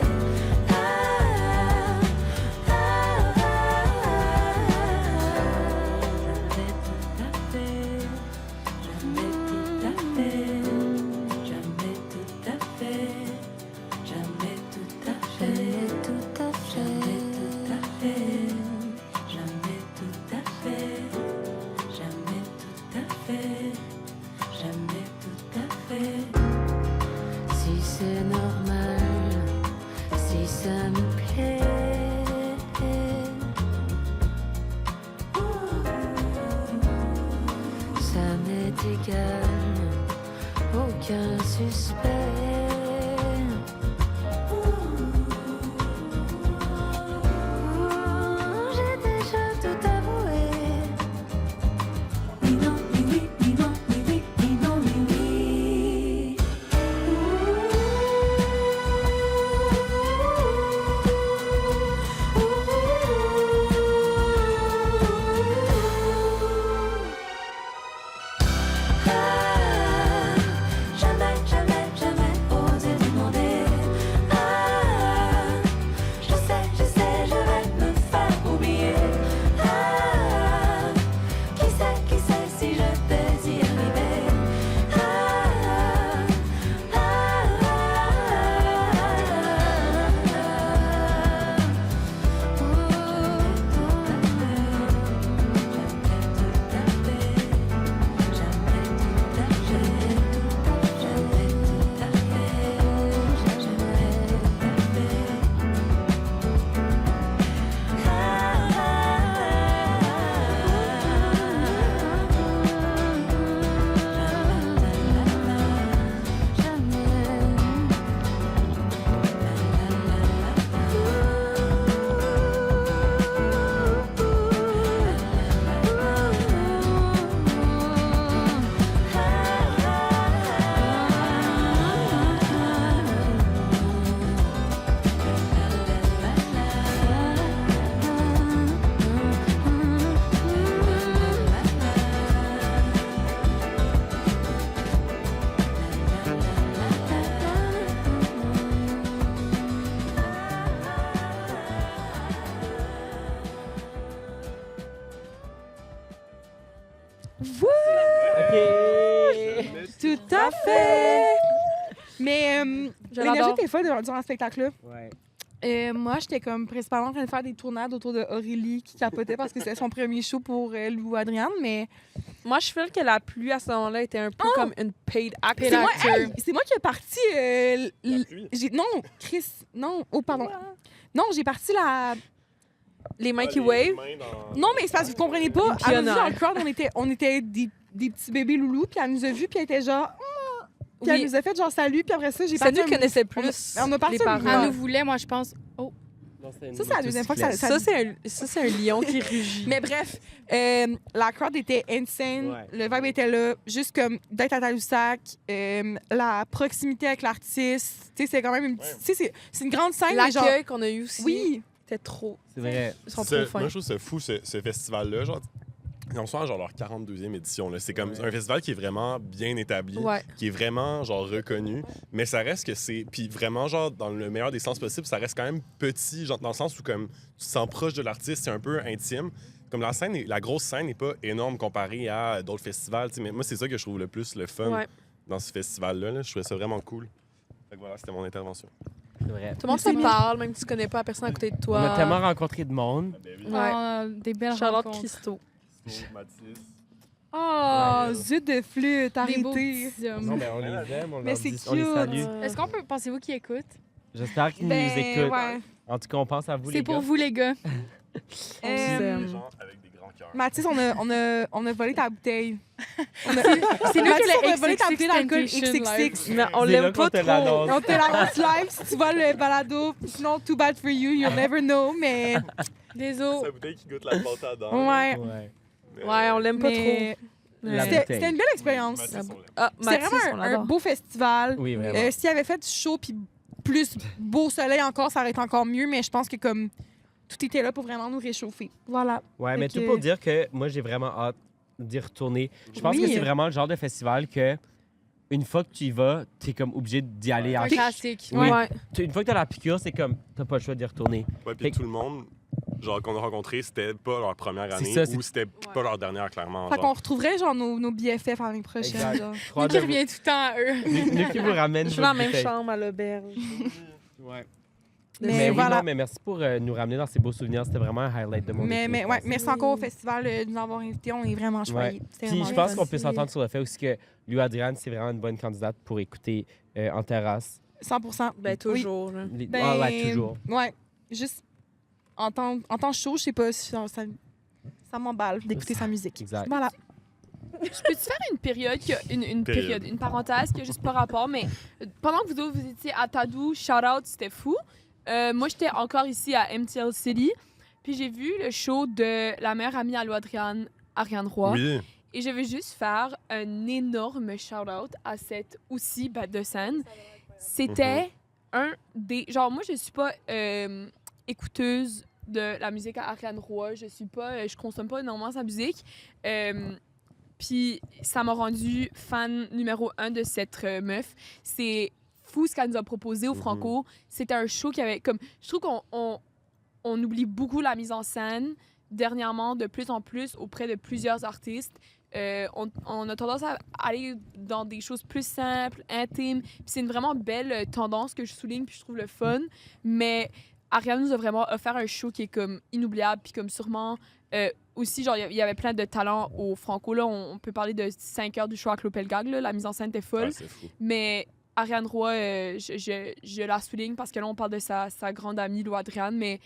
Jamais tout à fait, jamais tout à fait, jamais tout à fait, jamais tout à fait, jamais tout à fait, jamais tout à fait. Si c'est normal, si ça me plaît. Ça m'est égal, aucun suspect. J'ai déjà tout avoué. Ni non, ni oui, ni non, ni oui, ni non, ni oui. Jamais, jamais, jamais OK. Tout à fait! Mais Je l'énergie l'adore. était folle durant le spectacle-là. Ouais. Moi, j'étais comme principalement en train de faire des tournades autour de Aurélie qui capotait parce que c'était son premier show pour Lou Adriane, mais Moi, je feel que la pluie à ce moment-là était un peu comme une paid actor. c'est moi, hey, c'est moi qui ai parti. La pluie. Non, Chris, non, oh pardon. Non, j'ai parti la. Les mains qui Les wave. mains dans- Non, mais c'est parce que vous comprenez pas. Une Elle nous a vu pionnière. dans le crowd, on était des petits bébés loulous, puis elle nous a vus, puis elle était genre. Puis elle Oui. nous a fait genre salut, puis après ça, j'ai C'est parti nous un- qui connaissait on a- plus on a parti les un parents. mouvement. Elle nous voulait, moi, je pense. Oh, Non, c'est une Ça, c'est la deuxième fois que ça- motocyclette. Ça, c'est un lion qui rugit. Mais bref, la crowd était insane. Ouais. Le vibe était là. Juste comme d'être à Tadoussac, la proximité avec l'artiste. Tu sais, c'est quand même une petite. Tu sais, c'est une grande scène, mais genre. L'accueil qu'on a eu aussi, Oui. c'était trop. C'est vrai. Ils sont Ça, trop fins. moi, je trouve ça fou, ce festival-là. Genre, ils en sont à genre leur 42e édition. Là. C'est comme Ouais. un festival qui est vraiment bien établi, Ouais. qui est vraiment genre reconnu, mais ça reste que c'est. Puis vraiment, genre, dans le meilleur des sens possibles, ça reste quand même petit, genre, dans le sens où comme tu te sens proche de l'artiste, c'est un peu intime. Comme la grosse scène n'est pas énorme comparée à d'autres festivals, tu sais, mais moi, c'est ça que je trouve le plus le fun Ouais. dans ce festival-là. Là. Je trouvais ça vraiment cool. Fait que voilà, c'était mon intervention. C'est vrai. Tout le monde se parle, même si tu connais pas la personne à côté de toi. On a tellement rencontré de monde. Ben oui. Ouais. des belles Charlotte rencontres. Christo. Mathis. Oh, Ouais. zut de flûte, Des beaux arrêtez. petits hommes. Non, mais on les aime, on, Mais leur c'est dit- on les cute. salue. Est-ce qu'on peut... Pensez-vous qu'ils écoutent? J'espère qu'ils nous écoutent. Ouais. En tout cas, on pense à vous, les C'est pour gars. vous, les gars. Euh, Des gens avec des grands cœurs. Mathis, on a volé ta bouteille. C'est nous Mathis, qui on a volé ta XXX bouteille d'alcool Temptation live. XXX. Mais on C'est là l'aime qu'on pas te trop. l'annonce. On te l'annonce live si tu vois le balado. Sinon, too bad for you, you'll never know. Mais Désolé. Sa bouteille qui goûte la pâte à dents. ouais. Ouais. Mais, Ouais, on l'aime pas Mais trop. La Ouais. c'était une belle expérience. Mathis, on l'aime. Ah, C'était Mathis, vraiment on un l'adore. beau festival. Oui, vraiment. S'il avait fait du chaud puis plus beau soleil encore, ça aurait été encore mieux. Mais je pense que comme tout était là pour vraiment nous réchauffer. Voilà. Ouais, mais Fait tout que- pour dire que moi, j'ai vraiment hâte d'y retourner. Je pense Oui. que c'est vraiment le genre de festival que, une fois que tu y vas, t'es comme obligé d'y aller. Un à- classique. Oui. Ouais. Une fois que t'as la piqûre, c'est comme, t'as pas le choix d'y retourner. Ouais, Fait puis tout le monde, genre, qu'on a rencontré, c'était pas leur première année ça, c'est- ou c'était pas leur dernière, clairement. Fait genre. qu'on retrouverait genre nos BFF l'année prochaine. Exact. genre. Trois Qui de- revient tout le temps à eux. Nous qui vous ramène. Je suis dans la votre même bouteille. chambre à l'auberge. Ouais. Mais Mais oui, voilà. non, mais merci pour nous ramener dans ces beaux souvenirs. C'était vraiment un highlight de mon été, Mais je ouais, pense. merci encore au festival de nous avoir invités. On est vraiment choyés. C'était Puis vraiment je pense le qu'on fun. peut s'entendre sur le fait aussi que Lou Adriane, c'est vraiment une bonne candidate pour écouter en terrasse. 100%. Ben, toujours. là. Ah ouais, toujours. Ouais. Juste en temps chaud, je sais pas si ça m'emballe d'écouter sa musique. Exact. Voilà. Je peux-tu faire une période, une parenthèse qui a juste pas rapport, mais pendant que vous autres, vous étiez à Tadou, shout-out, c'était fou. Moi, j'étais encore ici à MTL City, puis j'ai vu le show de la meilleure amie à Lou Adriane, Ariane Roy. Oui. Et je vais juste faire un énorme shout-out à cette aussi bête de scène. C'était un des... Genre, moi, je suis pas écouteuse de la musique à Ariane Roy. Je consomme pas énormément sa musique. Puis ça m'a rendu fan numéro 1 de cette meuf. C'est fou ce qu'elle nous a proposé au Franco. C'était un show qui avait comme... Je trouve qu'on oublie beaucoup la mise en scène dernièrement, de plus en plus, auprès de plusieurs artistes. On a tendance à aller dans des choses plus simples, intimes. Puis c'est une vraiment belle tendance que je souligne, puis je trouve le fun. Mais Ariane nous a vraiment offert un show qui est comme inoubliable, puis comme sûrement... aussi, genre, il y avait plein de talents au Franco. Là, on peut parler de 5 heures du show à Clopelgag. La mise en scène était folle. Ouais, c'est fou. Mais Ariane Roy, je la souligne parce que là, on parle de sa grande amie, Lou Adriane. Mais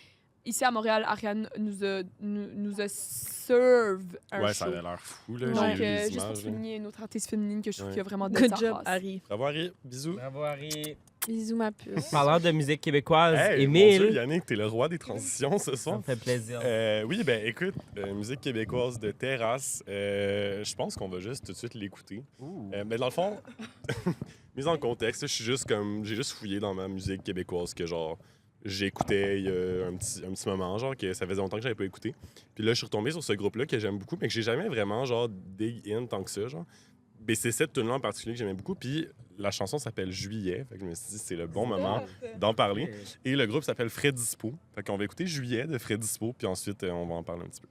ici à Montréal, Ariane nous a serve un Ouais, show. ça avait l'air fou, là. Donc, J'ai vu les juste pour images, là. souligner une autre artiste féminine que je trouve Ouais. qu'il y a vraiment de Good sa job, race. Harry. Bravo, Harry. Bisous. Bravo, Harry. Bisous, ma puce. Parlant de musique québécoise, Hey, mon Dieu, Émile. Yannick, t'es le roi des transitions ce Ça soir. me fait plaisir. Oui, ben écoute, musique québécoise de terrasse, je pense qu'on va juste tout de suite l'écouter. Mais dans le fond, mise en contexte, je suis juste comme, j'ai juste fouillé dans ma musique québécoise que genre j'écoutais il y a un petit moment, genre que ça faisait longtemps que j'avais pas écouté. Puis là, je suis retombé sur ce groupe-là que j'aime beaucoup, mais que j'ai jamais vraiment genre dig in tant que ça, genre. Mais c'est cette tune-là en particulier que j'aimais beaucoup. Puis la chanson s'appelle Juillet. Fait que je me suis dit, c'est le bon moment d'en parler. Et le groupe s'appelle Fred Dispo. Fait qu'on va écouter Juillet de Fred Dispo, puis ensuite, on va en parler un petit peu.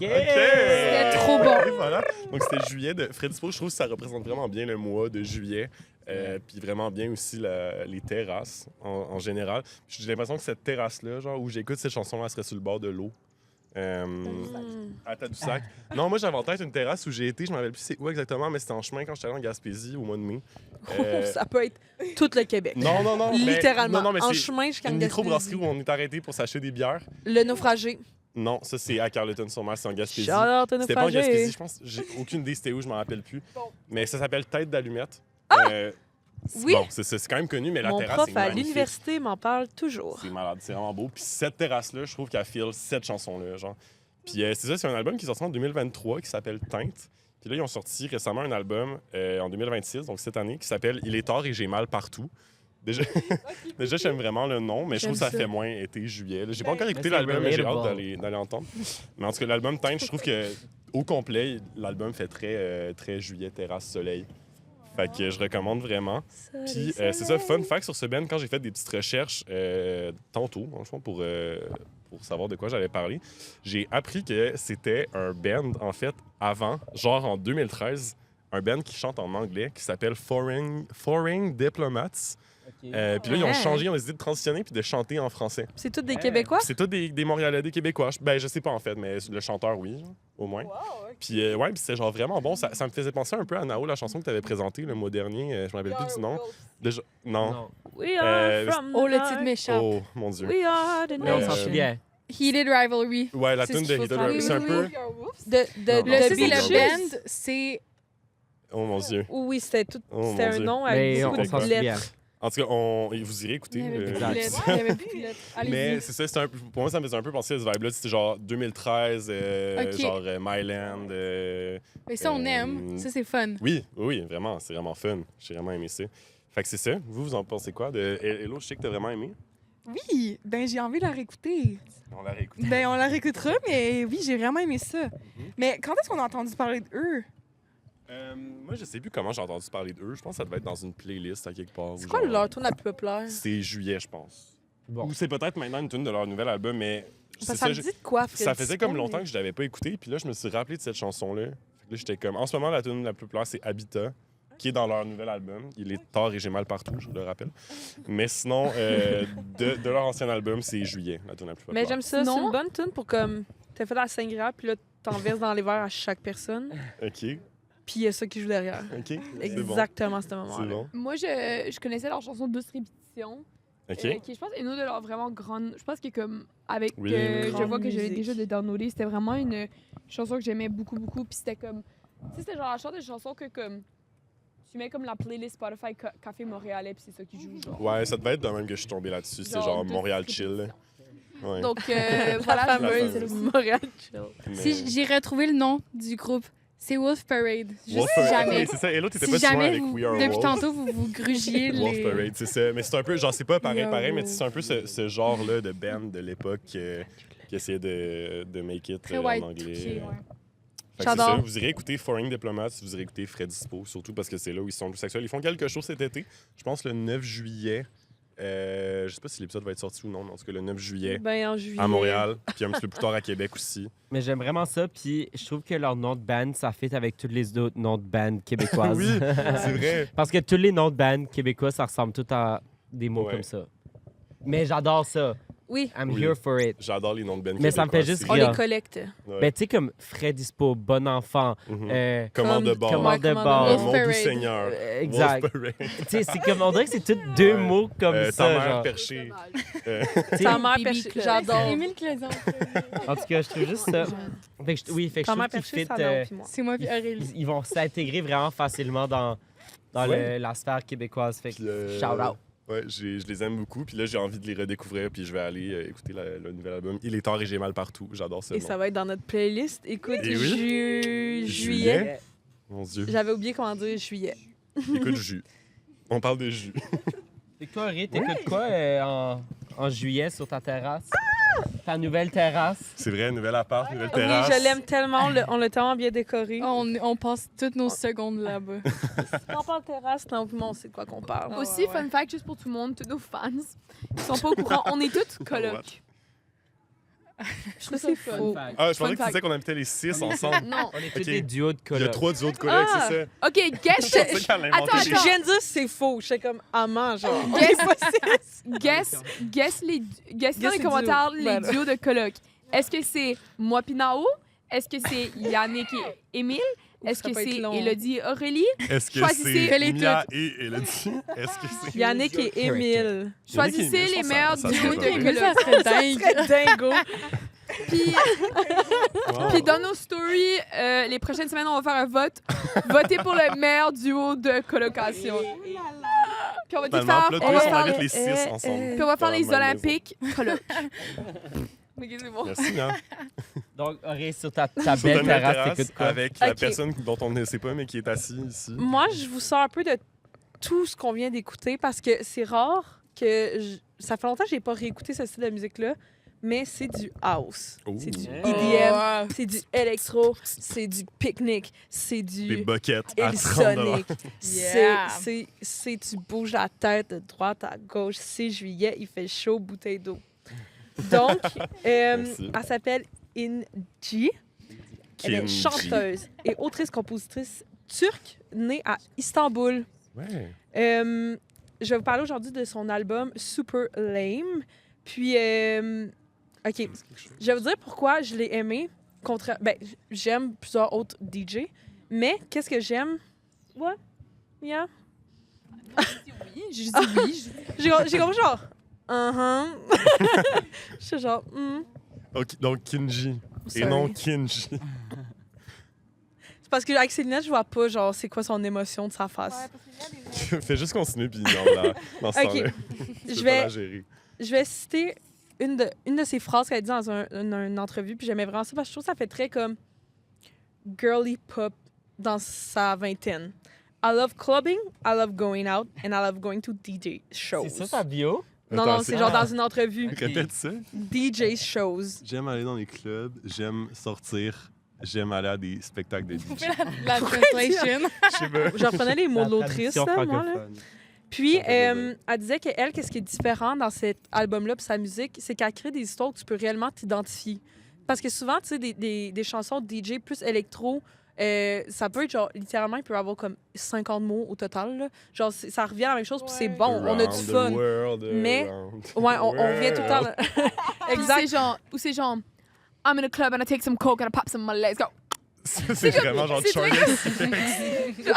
C'était trop bon. Et voilà. Donc, c'était juillet de Fred Dispo. Je trouve que ça représente vraiment bien le mois de juillet. Puis vraiment bien aussi les terrasses en général. J'ai l'impression que cette terrasse-là, genre, où j'écoute cette chanson-là, elle serait sur le bord de l'eau. À Tadoussac. Non, moi, j'avais en tête une terrasse où j'ai été. Je ne me rappelle plus c'est où exactement, mais c'était en chemin quand j'étais allé en Gaspésie au mois de mai. Ça peut être tout le Québec. Non. Littéralement. Non, mais en c'est chemin jusqu'à une Gaspésie. microbrasserie où on est arrêté pour s'acheter des bières. Le naufragé. Non, ça, c'est à Carleton-sur-Mer, c'est en Gaspésie. Shout-out au C'était pas en naufragé. Gaspésie, je pense. J'ai aucune idée c'était où, je m'en rappelle plus. Mais ça s'appelle Tête d'allumette. Oui. Bon, c'est quand même connu, mais la Mon terrasse prof est à magnifique. l'université m'en parle toujours. C'est malade, c'est vraiment beau. Puis cette terrasse-là, je trouve qu'elle file cette chanson-là, genre. Puis c'est ça, c'est un album qui est sorti en 2023 qui s'appelle Teinte. Puis là, ils ont sorti récemment un album en 2026, donc cette année, qui s'appelle Il est tard et j'ai mal partout. Déjà, j'aime vraiment le nom, mais je trouve que ça fait moins été, juillet. J'ai pas encore écouté c'est l'album, mais j'ai hâte relatable. d'aller entendre. Mais en tout cas, l'album Teinte, je trouve que au complet, l'album fait très juillet, terrasse, soleil. Fait que je recommande vraiment. Puis c'est ça, fun fact sur ce band, quand j'ai fait des petites recherches tantôt, franchement, pour savoir de quoi j'allais parler, j'ai appris que c'était un band, en fait, avant, genre en 2013, un band qui chante en anglais qui s'appelle Foreign Diplomats. Puis là, ils ont changé, ils ont décidé de transitionner puis de chanter en français. C'est tous des Québécois? Puis c'est tous des Montréalais, des Québécois. Ben, je sais pas en fait, mais le chanteur, oui, genre, au moins. Puis ouais, puis c'était genre vraiment bon. Ça me faisait penser un peu à Nao, la chanson que tu avais présentée le mois dernier. Je me rappelle plus du nom. Non. We are from Oh, the le north. titre m'échappe. Oh, mon Dieu. We are the Mais on s'en nation. souvient. Heated Rivalry. Ouais, la C'est tune ce de qu'il faut Heated faire. Rivalry, c'est un Oui, peu... De Non, Le c'est titre et pas le Beatles. band, c'est... Oh mon Dieu. Oui, c'était Oh, c'était mon un Dieu. nom Mais avec on beaucoup s'en de souvient. lettres. En tout cas, vous irez écouter. Il y avait plus de Exact. lettres. Il y avait plus de lettres. Mais Allez-y. c'est ça, pour moi, ça me faisait un peu penser à ce vibe-là. C'était genre 2013, Ok. genre Myland. Mais ça, on aime. Ça, c'est fun. Oui, vraiment, c'est vraiment fun. J'ai vraiment aimé ça. Fait que c'est ça. Vous en pensez quoi de Hello? Je sais que t'as vraiment aimé. Oui, ben j'ai envie de la réécouter. On l'a réécouté. Ben on la réécoutera, mais oui, j'ai vraiment aimé ça. Mais quand est-ce qu'on a entendu parler d'eux? Moi, je sais plus comment j'ai entendu parler d'eux. Je pense que ça devait être dans une playlist à quelque part. C'est ou quoi genre- leur tune la plus populaire? C'est juillet, je pense. Bon. Ou c'est peut-être maintenant une tune de leur nouvel album, mais c'est Ça me je- dit de quoi, Fred? ça faisait C'est comme pas, longtemps mais- que je l'avais pas écouté, puis là, je me suis rappelé de cette chanson-là. Fait que là, j'étais comme... En ce moment, la tune la plus populaire, c'est Habitat, qui est dans leur nouvel album. Il est tard et j'ai mal partout, je le rappelle. Mais sinon, de leur ancien album, c'est Juillet, la tune la plus populaire. Mais j'aime ça. C'est Sinon- une bonne tune pour comme. T'as fait la sangria, puis là, t'en verses dans les verres à chaque personne. OK, Puis il y a ça qui joue derrière. OK. C'est bon. Exactement à ce C'est moment-là. bon. Moi, je connaissais leur chanson Douce Répétition. OK. Qui, je pense, est une de leurs vraiment grandes. Je pense que, comme, avec. Oui. Je Grande vois que j'avais musique. déjà de downloader. C'était vraiment une chanson que j'aimais beaucoup, beaucoup. Puis c'était comme. Tu sais, c'était genre la sorte de chanson que, comme. Tu mets comme la playlist Spotify Café Montréalais, puis c'est ça qui joue, genre. Ouais, ça devait être de même que je suis tombé là-dessus. C'est genre Douce Montréal Chill. Répétition. Ouais. Donc, La voilà. fameuse c'est le- Montréal Chill. Mais- Si j'ai retrouvé le nom du groupe, c'est Wolf Parade. Juste Wolf si Parade. jamais, Ok, c'est ça. Et l'autre, t'étais si pas si loin jamais avec vous, We Are depuis Wolf. tantôt, vous grugiez Wolf les... Parade, c'est ça. Mais c'est un peu, genre, c'est pas pareil, Yeah, pareil, mais Wolf. c'est un peu ce genre-là de band de l'époque qui essayait de make it Très en white anglais. piqué, ouais. Fait que c'est ça. J'adore. Vous irez écouter Foreign Diplomats, vous irez écouter Fred Dispo, surtout parce que c'est là où ils sont le plus actuels. Ils font quelque chose cet été, je pense le 9 juillet. Je sais pas si l'épisode va être sorti ou non, mais en tout cas le 9 juillet Ben, en juillet. à Montréal, puis un petit peu plus tard à Québec aussi. Mais j'aime vraiment ça, puis je trouve que leur nom de band, ça fit avec tous les autres noms de band québécoises. Oui, c'est vrai. Parce que tous les noms de band québécois, ça ressemble tout à des mots Ouais. comme ça. Mais j'adore ça. Oui, I'm Oui. here for it. J'adore les noms de band Mais ça me fait québécois juste aussi. on rire. les collecte. Ouais. Ben, tu sais, comme Fred Dispo, Bon Enfant, Mhm. Commande de bord. Commande de Commande bord. de Mon Wolf doux Parade. Seigneur. Exact. Wolf Parade. Tu sais, c'est comme, on dirait que c'est tous deux Ouais. mots comme Ta ça. mère Genre. perchée. Tu sais, Ta mère Bibi perchée, Club. j'adore. Émile Clézon. En tout cas, je trouve juste ça. Fait que oui, fait que Ta je mère trouve qu'ils perchée, fit, ça non, puis moi. C'est moi puis Aurélie. ils vont s'intégrer vraiment facilement dans Ouais. la sphère québécoise. Fait Puis, que shout out. Ouais, je les aime beaucoup. Puis là, j'ai envie de les redécouvrir. Puis je vais aller écouter le nouvel album. Il est tard et j'ai mal partout. J'adore ça. Et ça va être dans notre playlist. Écoute, Et oui. juillet. Juillet. Mon Dieu. J'avais oublié comment dire juillet. Écoute, jus. On parle de jus. Fait que toi, Ray, t'écoutes quoi en juillet sur ta terrasse? Ta nouvelle terrasse? C'est vrai, nouvel appart, nouvelle Oui, terrasse. je l'aime tellement. On l'a tellement bien décoré. On passe toutes nos secondes là-bas. Quand on parle terrasse, non, puis moi, on sait de quoi qu'on parle. Aussi, fun fact, juste pour tout le monde, tous nos fans, qui sont pas au courant, on est tous colocs. Je trouve que c'est faux. Ah, je pensais Fun que tu fact. disais qu'on habitait les 6 ensemble. Non. On est tous Ok. des duos de Il y a colocs. 3 duos de collègues, Ah! c'est ça? OK, guess, Je pensais qu'elle l'inventait. Attends, Je viens de dire c'est faux. J'étais comme amant, genre. guess dans les les commentaires duos. les Voilà. duos de colocs. Est-ce que c'est moi pis Nao? Est-ce que c'est Yannick et Émile? Est-ce Ça que peut être c'est long. Élodie et Aurélie? Est-ce que Choisissez- c'est Fais-les Mia et Elodie? Est-ce que c'est... Yannick et Émile. Choisissez Émile, je les pense meilleurs que ça duos serait de pas Mais ça colocs. serait dingue. Dingo. Puis, Wow. puis dans nos stories, les prochaines semaines, on va faire un vote. Votez pour le meilleur duo de colocation. Puis on va tout Finalement, faire. plot On va twist, on faire, habite les 6 ensemble. puis on va faire dans les la même Olympiques colocs. Ok, c'est bon. Merci, Mia. Donc, Aurélie, sur ta Sur belle ta terrasse, terrasse, t'écoutes quoi? avec la Ok. personne dont on ne sait pas, mais qui est assise ici. Moi, je vous sors un peu de tout ce qu'on vient d'écouter parce que c'est rare que... Ça fait longtemps que j'ai pas réécouté ce style de musique-là, mais c'est du house. Oh. C'est du Oh. EDM, c'est du électro, c'est du picnic, c'est Des du... boquettes à 30 Sonic. Yeah. C'est tu bouges la tête de droite à gauche. C'est juillet, il fait chaud, bouteille d'eau. Donc, Merci. elle s'appelle Inci. Elle est Kinji. chanteuse et autrice-compositrice turque née à Istanbul. Ouais. Je vais vous parler aujourd'hui de son album Super Lame. Puis, OK, je vais vous dire pourquoi je l'ai aimé. Ben, j'aime plusieurs autres DJ, mais qu'est-ce que j'aime? What? Yeah? Oui, je dis oui. J'ai compris genre... Je suis genre... Ok, donc Kinji. Et Sorry. non Kinji. C'est parce que avec ses lunettes, je vois pas genre c'est quoi son émotion de sa face. Fais juste continuer, puis dans ce Ok. temps-là. Je Je vais- vais la gérer. Je vais citer une de ses phrases qu'elle a dit dans une entrevue, puis j'aimais vraiment ça parce que je trouve que ça fait très comme girly pop dans sa vingtaine. I love clubbing, I love going out, and I love going to DJ shows. C'est ça ta bio? Non, Attends, non, c'est genre dans une entrevue. Répète ça. DJ shows. J'aime aller dans les clubs, j'aime sortir, j'aime aller à des spectacles de DJ. La translation. Je sais pas. Je reprenais les mots de La l'autrice, tradition là, moi, là. francophone. Puis, Ça fait plaisir. elle disait qu'elle, qu'est-ce qui est différent dans cet album-là puis sa musique, c'est qu'elle crée des histoires où tu peux réellement t'identifier. Parce que souvent, tu sais, des chansons de DJ plus électro, ça peut être genre, littéralement, il peut y avoir comme 50 mots au total. Là. Genre, ça revient à la même chose, puis c'est Ouais. bon, on a du Around the fun. world, Mais- around the Ouais, on revient tout le temps. world. Exact. Ou c'est genre, I'm in a club and I take some coke and I pop some, let's go. Ça, c'est vraiment genre c'est très Charlie.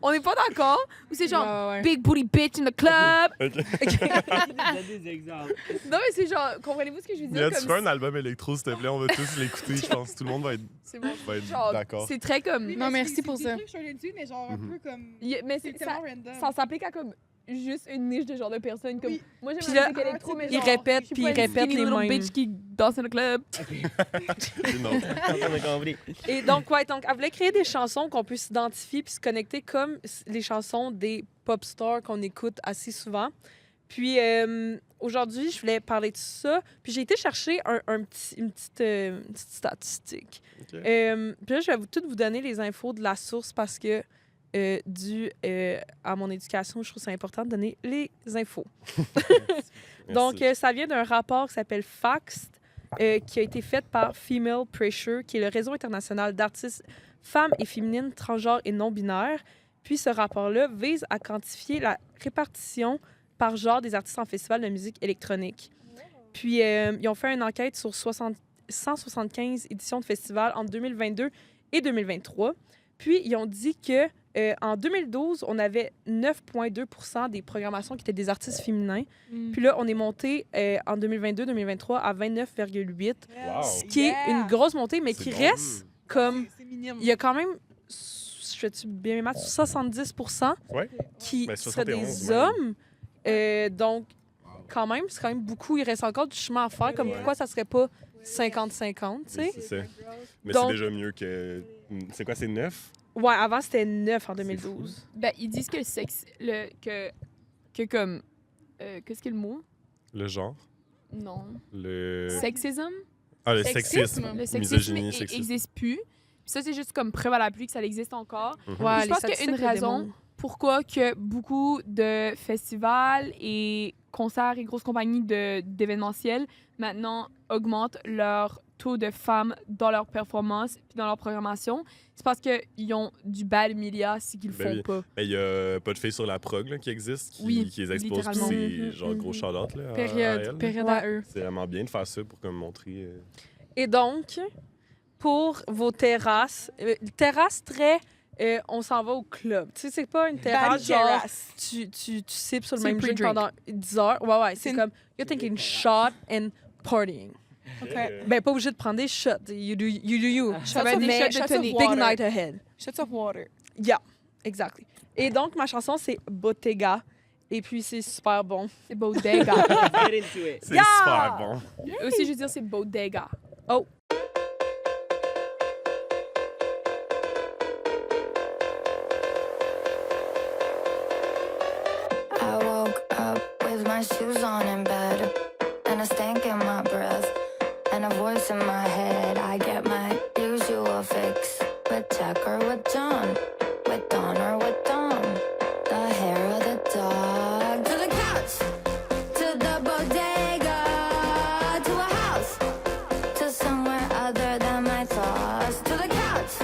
On n'est pas d'accord. Ou c'est genre, Ouais, ouais. big booty bitch in the club. Donne des exemples. Non, mais c'est genre, comprenez-vous ce que je veux dire? Là, tu fais un album électro, s'il te plaît, on va tous l'écouter, je pense. Tout le monde va être, C'est bon. va être Genre, d'accord. c'est très comme. Non, merci pour ça. Des trucs short and sweet, mais genre un Mhm. peu comme... Mais C'est ça, tellement random. ça s'applique à comme juste une niche de genre de personnes. Comme, Oui. moi, Puis j'aime là, la musique électro, mais il genre, répète, je suis puis pas il une répète skinny les little mêmes. bitch qui danse dans le club. Non. On a compris. Et donc, ouais, donc, elle voulait créer des chansons qu'on peut s'identifier puis se connecter comme les chansons des pop stars qu'on écoute assez souvent. Puis aujourd'hui, je voulais parler de ça. Puis j'ai été chercher une petite statistique. Ok. Puis là, je vais toutes vous donner les infos de la source parce que, dû à mon éducation, je trouve ça important de donner les infos. Donc, Merci. ça vient d'un rapport qui s'appelle FACT, qui a été fait par Female Pressure, qui est le réseau international d'artistes femmes et féminines, transgenres et non-binaires. Puis, ce rapport-là vise à quantifier la répartition par genre des artistes en festival de musique électronique. Puis, ils ont fait une enquête sur 175 éditions de festivals entre 2022 et 2023. Puis, ils ont dit que en 2012, on avait 9,2 % des programmations qui étaient des artistes féminins. Puis là, on est monté en 2022-2023 à 29,8 Wow. ce qui est une grosse montée, mais qui C'est bon. reste comme... C'est minime. Il y a quand même, je fais-tu bien mes maths, 70 Ouais. qui Ben, seraient des 71 hommes. Donc, quand même, c'est quand même beaucoup. Il reste encore du chemin à faire. Comme pourquoi ça serait pas 50-50, tu sais? Oui, c'est ça. Mais Donc- c'est déjà mieux que. C'est quoi, c'est 9? Ouais, avant, c'était 9 en 2012. Ben, ils disent que le sexe. Que comme. Qu'est-ce que le mot? Le genre? Non. Le. Sexisme? Ah, le Sexisme. sexisme. Le sexisme Misogynie, n'existe sexisme. plus. Puis ça, c'est juste comme preuve à l'appui que ça existe encore. Mhm. je pense qu'il y a une raison pourquoi que beaucoup de festivals et concerts et grosses compagnies d'événementiel, maintenant, augmentent leur taux de femmes dans leurs performances puis dans leur programmation. C'est parce qu'ils ont du bad media si qu'ils le Ben font oui. pas. Mais il y a pas de filles sur la prog là, qui existe, Oui, qui les expose. Puis littéralement. c'est genre gros shout-out là, à Période, elle. période à Ouais. eux. C'est vraiment bien de faire ça pour comme montrer. Et donc, pour vos terrasses, très... on s'en va au club. Tu sais, c'est pas une terrasse Body genre... terrace. Tu sips sur le C'est même drink pre-drink. pendant 10 heures. Ouais, c'est C'est une- comme... You're taking shot and partying. OK. Ben, pas obligé de prendre des shots. You do you. Ça va être des shots de shots of tonic. Big water. night ahead. Shots of water. Yeah, exactly. Et donc, ma chanson, c'est Bottega. Et puis, c'est super bon. C'est bodega. Get into it. C'est super bon. Aussi, je veux dire, c'est bodega. I woke up with my shoes on in bed, and a stank in my breath, and a voice in my head. I get my usual fix with Jack or with John, with Dawn or with Dom. The hair of the dog to the couch, to the bodega, to a house, to somewhere other than my thoughts. To the couch,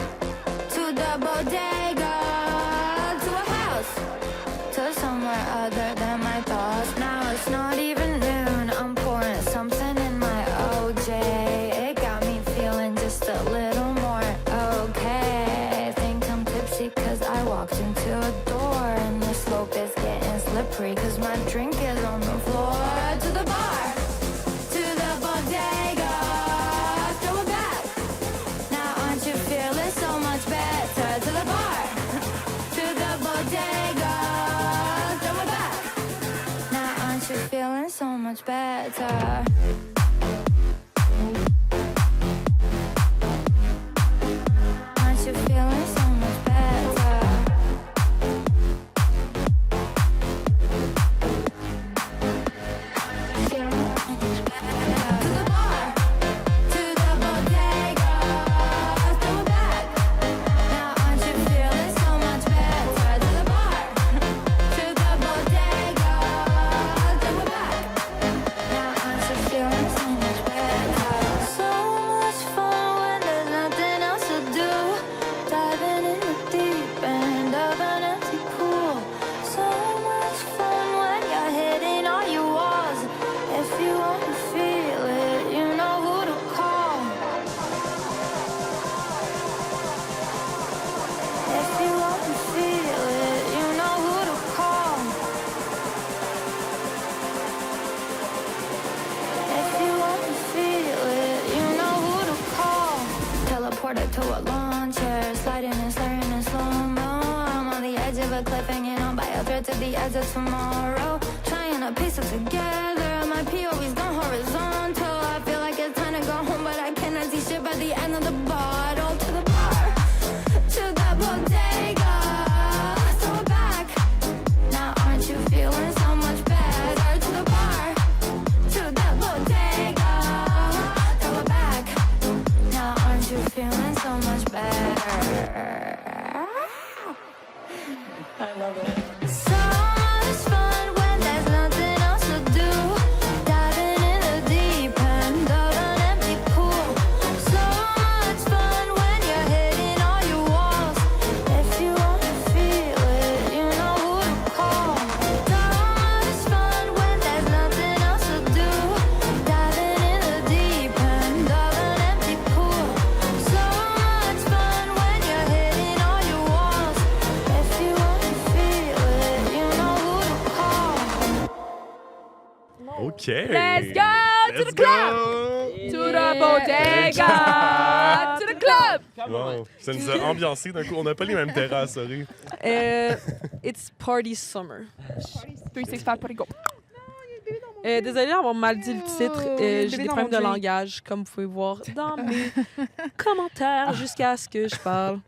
to the bodega, to a house, to somewhere other than my thoughts. Now it's not even noon. I'm pouring something in my OJ. It got me feeling just a little more okay. Think I'm tipsy cause I walked into a door, and the slope is getting slippery cause my drink is on the floor. To the bar, to the bodega, throw it back. Now aren't you feeling so much better? To the bar, to the bodega, throw it back. Now aren't you feeling so much better? Aren't you feeling so much better? To the bar, to the bodega, throw it back. Now aren't you feeling so much better? To the bar, to the bodega, throw it back. Now aren't you feeling so much better? So much fun when there's nothing else to do. Diving in the deep end of an empty pool. So much fun when you're hitting all your walls. If you want to feel it, you know who to call. If you want to feel it, you know who to call. If you want to feel it, you know who to call. Teleported to a lawn chair, sliding and slurring in slow-mo. I'm on the edge of a cliff, hanging on by a thread to the edge of tomorrow. Trying to piece it together, my POV's gone horizontal. I feel like it's time to go home, but I cannot see shit by the end of the bottle. To the bar, to the bodega, throw it back. Now aren't you feeling so much better? To the bar, to the bodega, throw it back. Now aren't you feeling so much better? So much fun when there's nothing else to do. Diving in the deep end of an empty pool. So much fun when you're hitting all your walls. If you want to feel it, you know who to call. So much fun when there's nothing else to do. Diving in the deep end of an empty pool. So much fun when you're hitting all your walls. If you want to feel it, you know who to call. OK. Let's go to Let's the club! go! To the bodega! To the club! Wow. Ça nous a ambiancé d'un coup. On n'a pas les mêmes terrasses, sorry. It's party summer. 365 party go. Désolée d'avoir mal dit le titre. J'ai bébé des dans problèmes mon de drink. langage, comme vous pouvez voir dans mes commentaires jusqu'à ce que je parle.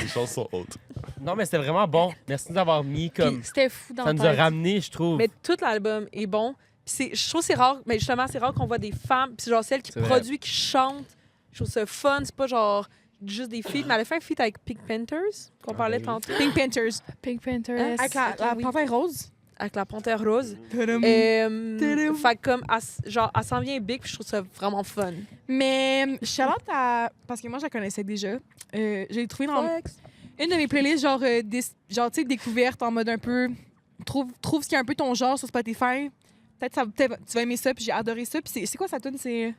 Les chances sont hautes. Non, mais c'était vraiment bon. Merci de nous avoir mis comme. Puis c'était fou dans Ça la nous a tête. ramené, je trouve. Mais tout l'album est bon. Puis je trouve que c'est rare, mais justement, c'est rare qu'on voit des femmes, puis genre celles qui C'est vrai. produisent, qui chantent. Je trouve ça fun. C'est pas genre juste des feats. Mais elle a fait un feat avec Pink Panthers, qu'on parlait oui. tantôt. Pink Panthers. Pink Panther. Hein? Avec la oui. panthère rose. avec la panthère rose. Tadam. Fait que comme, elle s'en vient big, puis je trouve ça vraiment fun. Mais shout-out à... Parce que moi, je la connaissais déjà. J'ai trouvé dans une de mes playlists, genre, tu sais, découverte en mode un peu... Trouve ce qui est un peu ton genre sur Spotify. Peut-être tu vas aimer ça, puis j'ai adoré ça. Puis c'est quoi sa tune? C'est...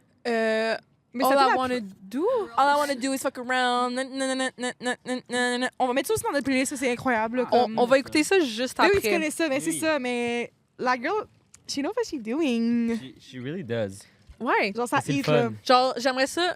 Mais All ça I wanna do. All I wanna do is fuck around. On va mettre ça aussi dans notre playlist, ça c'est incroyable. Là, comme... On va écouter ça juste Oui, après. oui, tu connais ça, mais c'est ça. Mais la girl, she knows what she's doing. She really does. Ouais. Genre, ça C'est le hit, fun. là. Genre, j'aimerais ça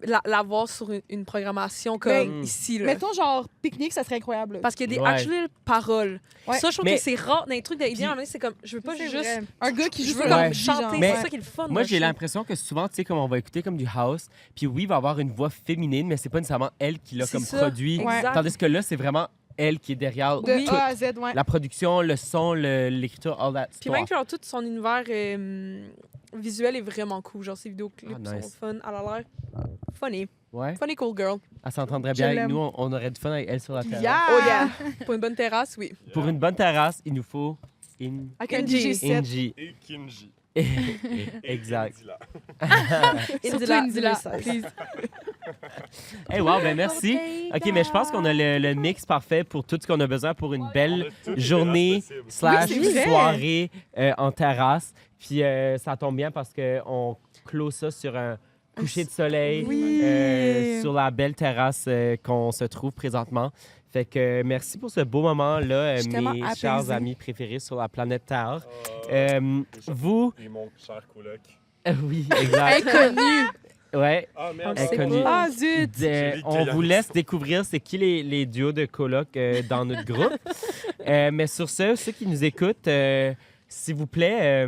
la voir sur une programmation comme Ben, ici, là. Mettons, genre, pique-nique, ça serait incroyable. là. Parce qu'il y a des Ouais. actual paroles. Ouais. Ça, je trouve Mais- que c'est rare dans les trucs d'Idéal. C'est comme, je veux pas C'est juste... vrai. Un gars qui Je joue veux comme comme Ouais. chanter, genre. c'est ça qui est le fun. Moi, dans j'ai le show. l'impression que souvent, tu sais, comme on va écouter comme du house, puis oui, il va avoir une voix féminine, mais c'est pas nécessairement elle qui l'a C'est comme ça. produit. Exact. Tandis que là, c'est vraiment elle qui est derrière De tout. A à Z, ouais. La production, le son, l'écriture, all that Puis stuff. même que genre, tout son univers visuel est vraiment cool. Genre, ses vidéoclips Ah, nice. sont fun. Elle a l'air funny. Ouais, Funny cool girl. elle s'entendrait Je bien avec l'aime. nous. On aurait du fun avec elle sur la terrasse. Yeah! Oh yeah! Pour une bonne terrasse, oui. Pour une bonne terrasse, il nous faut une Avec un Inji. DJ set. Inji. Et Kinji. Exact. Et Indila. Surtout Indila, Indila, 2016. please. Hey, wow, ben merci. OK, mais je pense qu'on a le mix parfait pour tout ce qu'on a besoin pour une belle Toutes les journée terrasses / possibles. Oui, c'est vrai. soirée en terrasse. Puis ça tombe bien parce qu'on close ça sur un coucher de soleil Oui. sur la belle terrasse qu'on se trouve présentement. Fait que merci pour ce beau moment-là, Je suis tellement mes apaisée. chers amis préférés sur la planète Terre. Vous. Vous, Et mon cher coloc. oui, exact. Inconnu. Ouais, Ah merde. On le sait inconnu. Ah, zut! On vous laisse découvrir c'est qui les duos de coloc dans notre groupe. Mais sur ce, ceux qui nous écoutent, s'il vous plaît,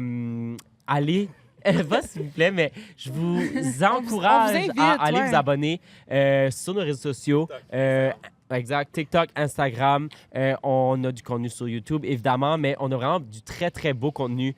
allez. Pas s'il vous plaît, mais je vous encourage on vous invite, à aller ouais. vous abonner sur nos réseaux sociaux. Exact, TikTok, Instagram. On a du contenu sur YouTube, évidemment, mais on a vraiment du très, très beau contenu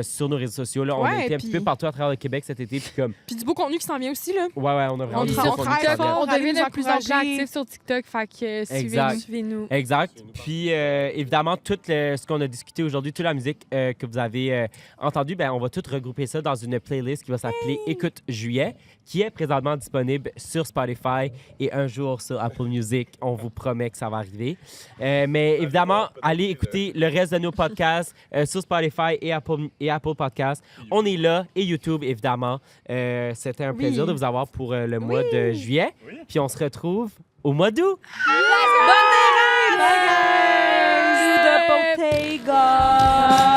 sur nos réseaux sociaux. Là. On a Ouais, été un petit puis- peu partout à travers le Québec cet été. Puis comme, Puis du beau contenu qui s'en vient aussi, là. ouais, on a vraiment On du travaille beau contenu qui très s'en vient. fort. On Allez devient nous de plus en plus encourager. actifs sur TikTok, fait que Exact. suivez-nous. Suivez-nous. Exact. Puis, évidemment, tout ce qu'on a discuté aujourd'hui, toute la musique que vous avez entendue, ben, on va tout regrouper ça dans une playlist qui va s'appeler Écoute Juillet, qui est présentement disponible sur Spotify et un jour sur Apple Music. On vous promet que ça va arriver. Mais évidemment, allez écouter le reste de nos podcasts sur Spotify et Apple Podcasts. On est là et YouTube, évidemment. C'était un plaisir de vous avoir pour le mois de juillet. Oui. Puis on se retrouve au mois d'août. De Bottega!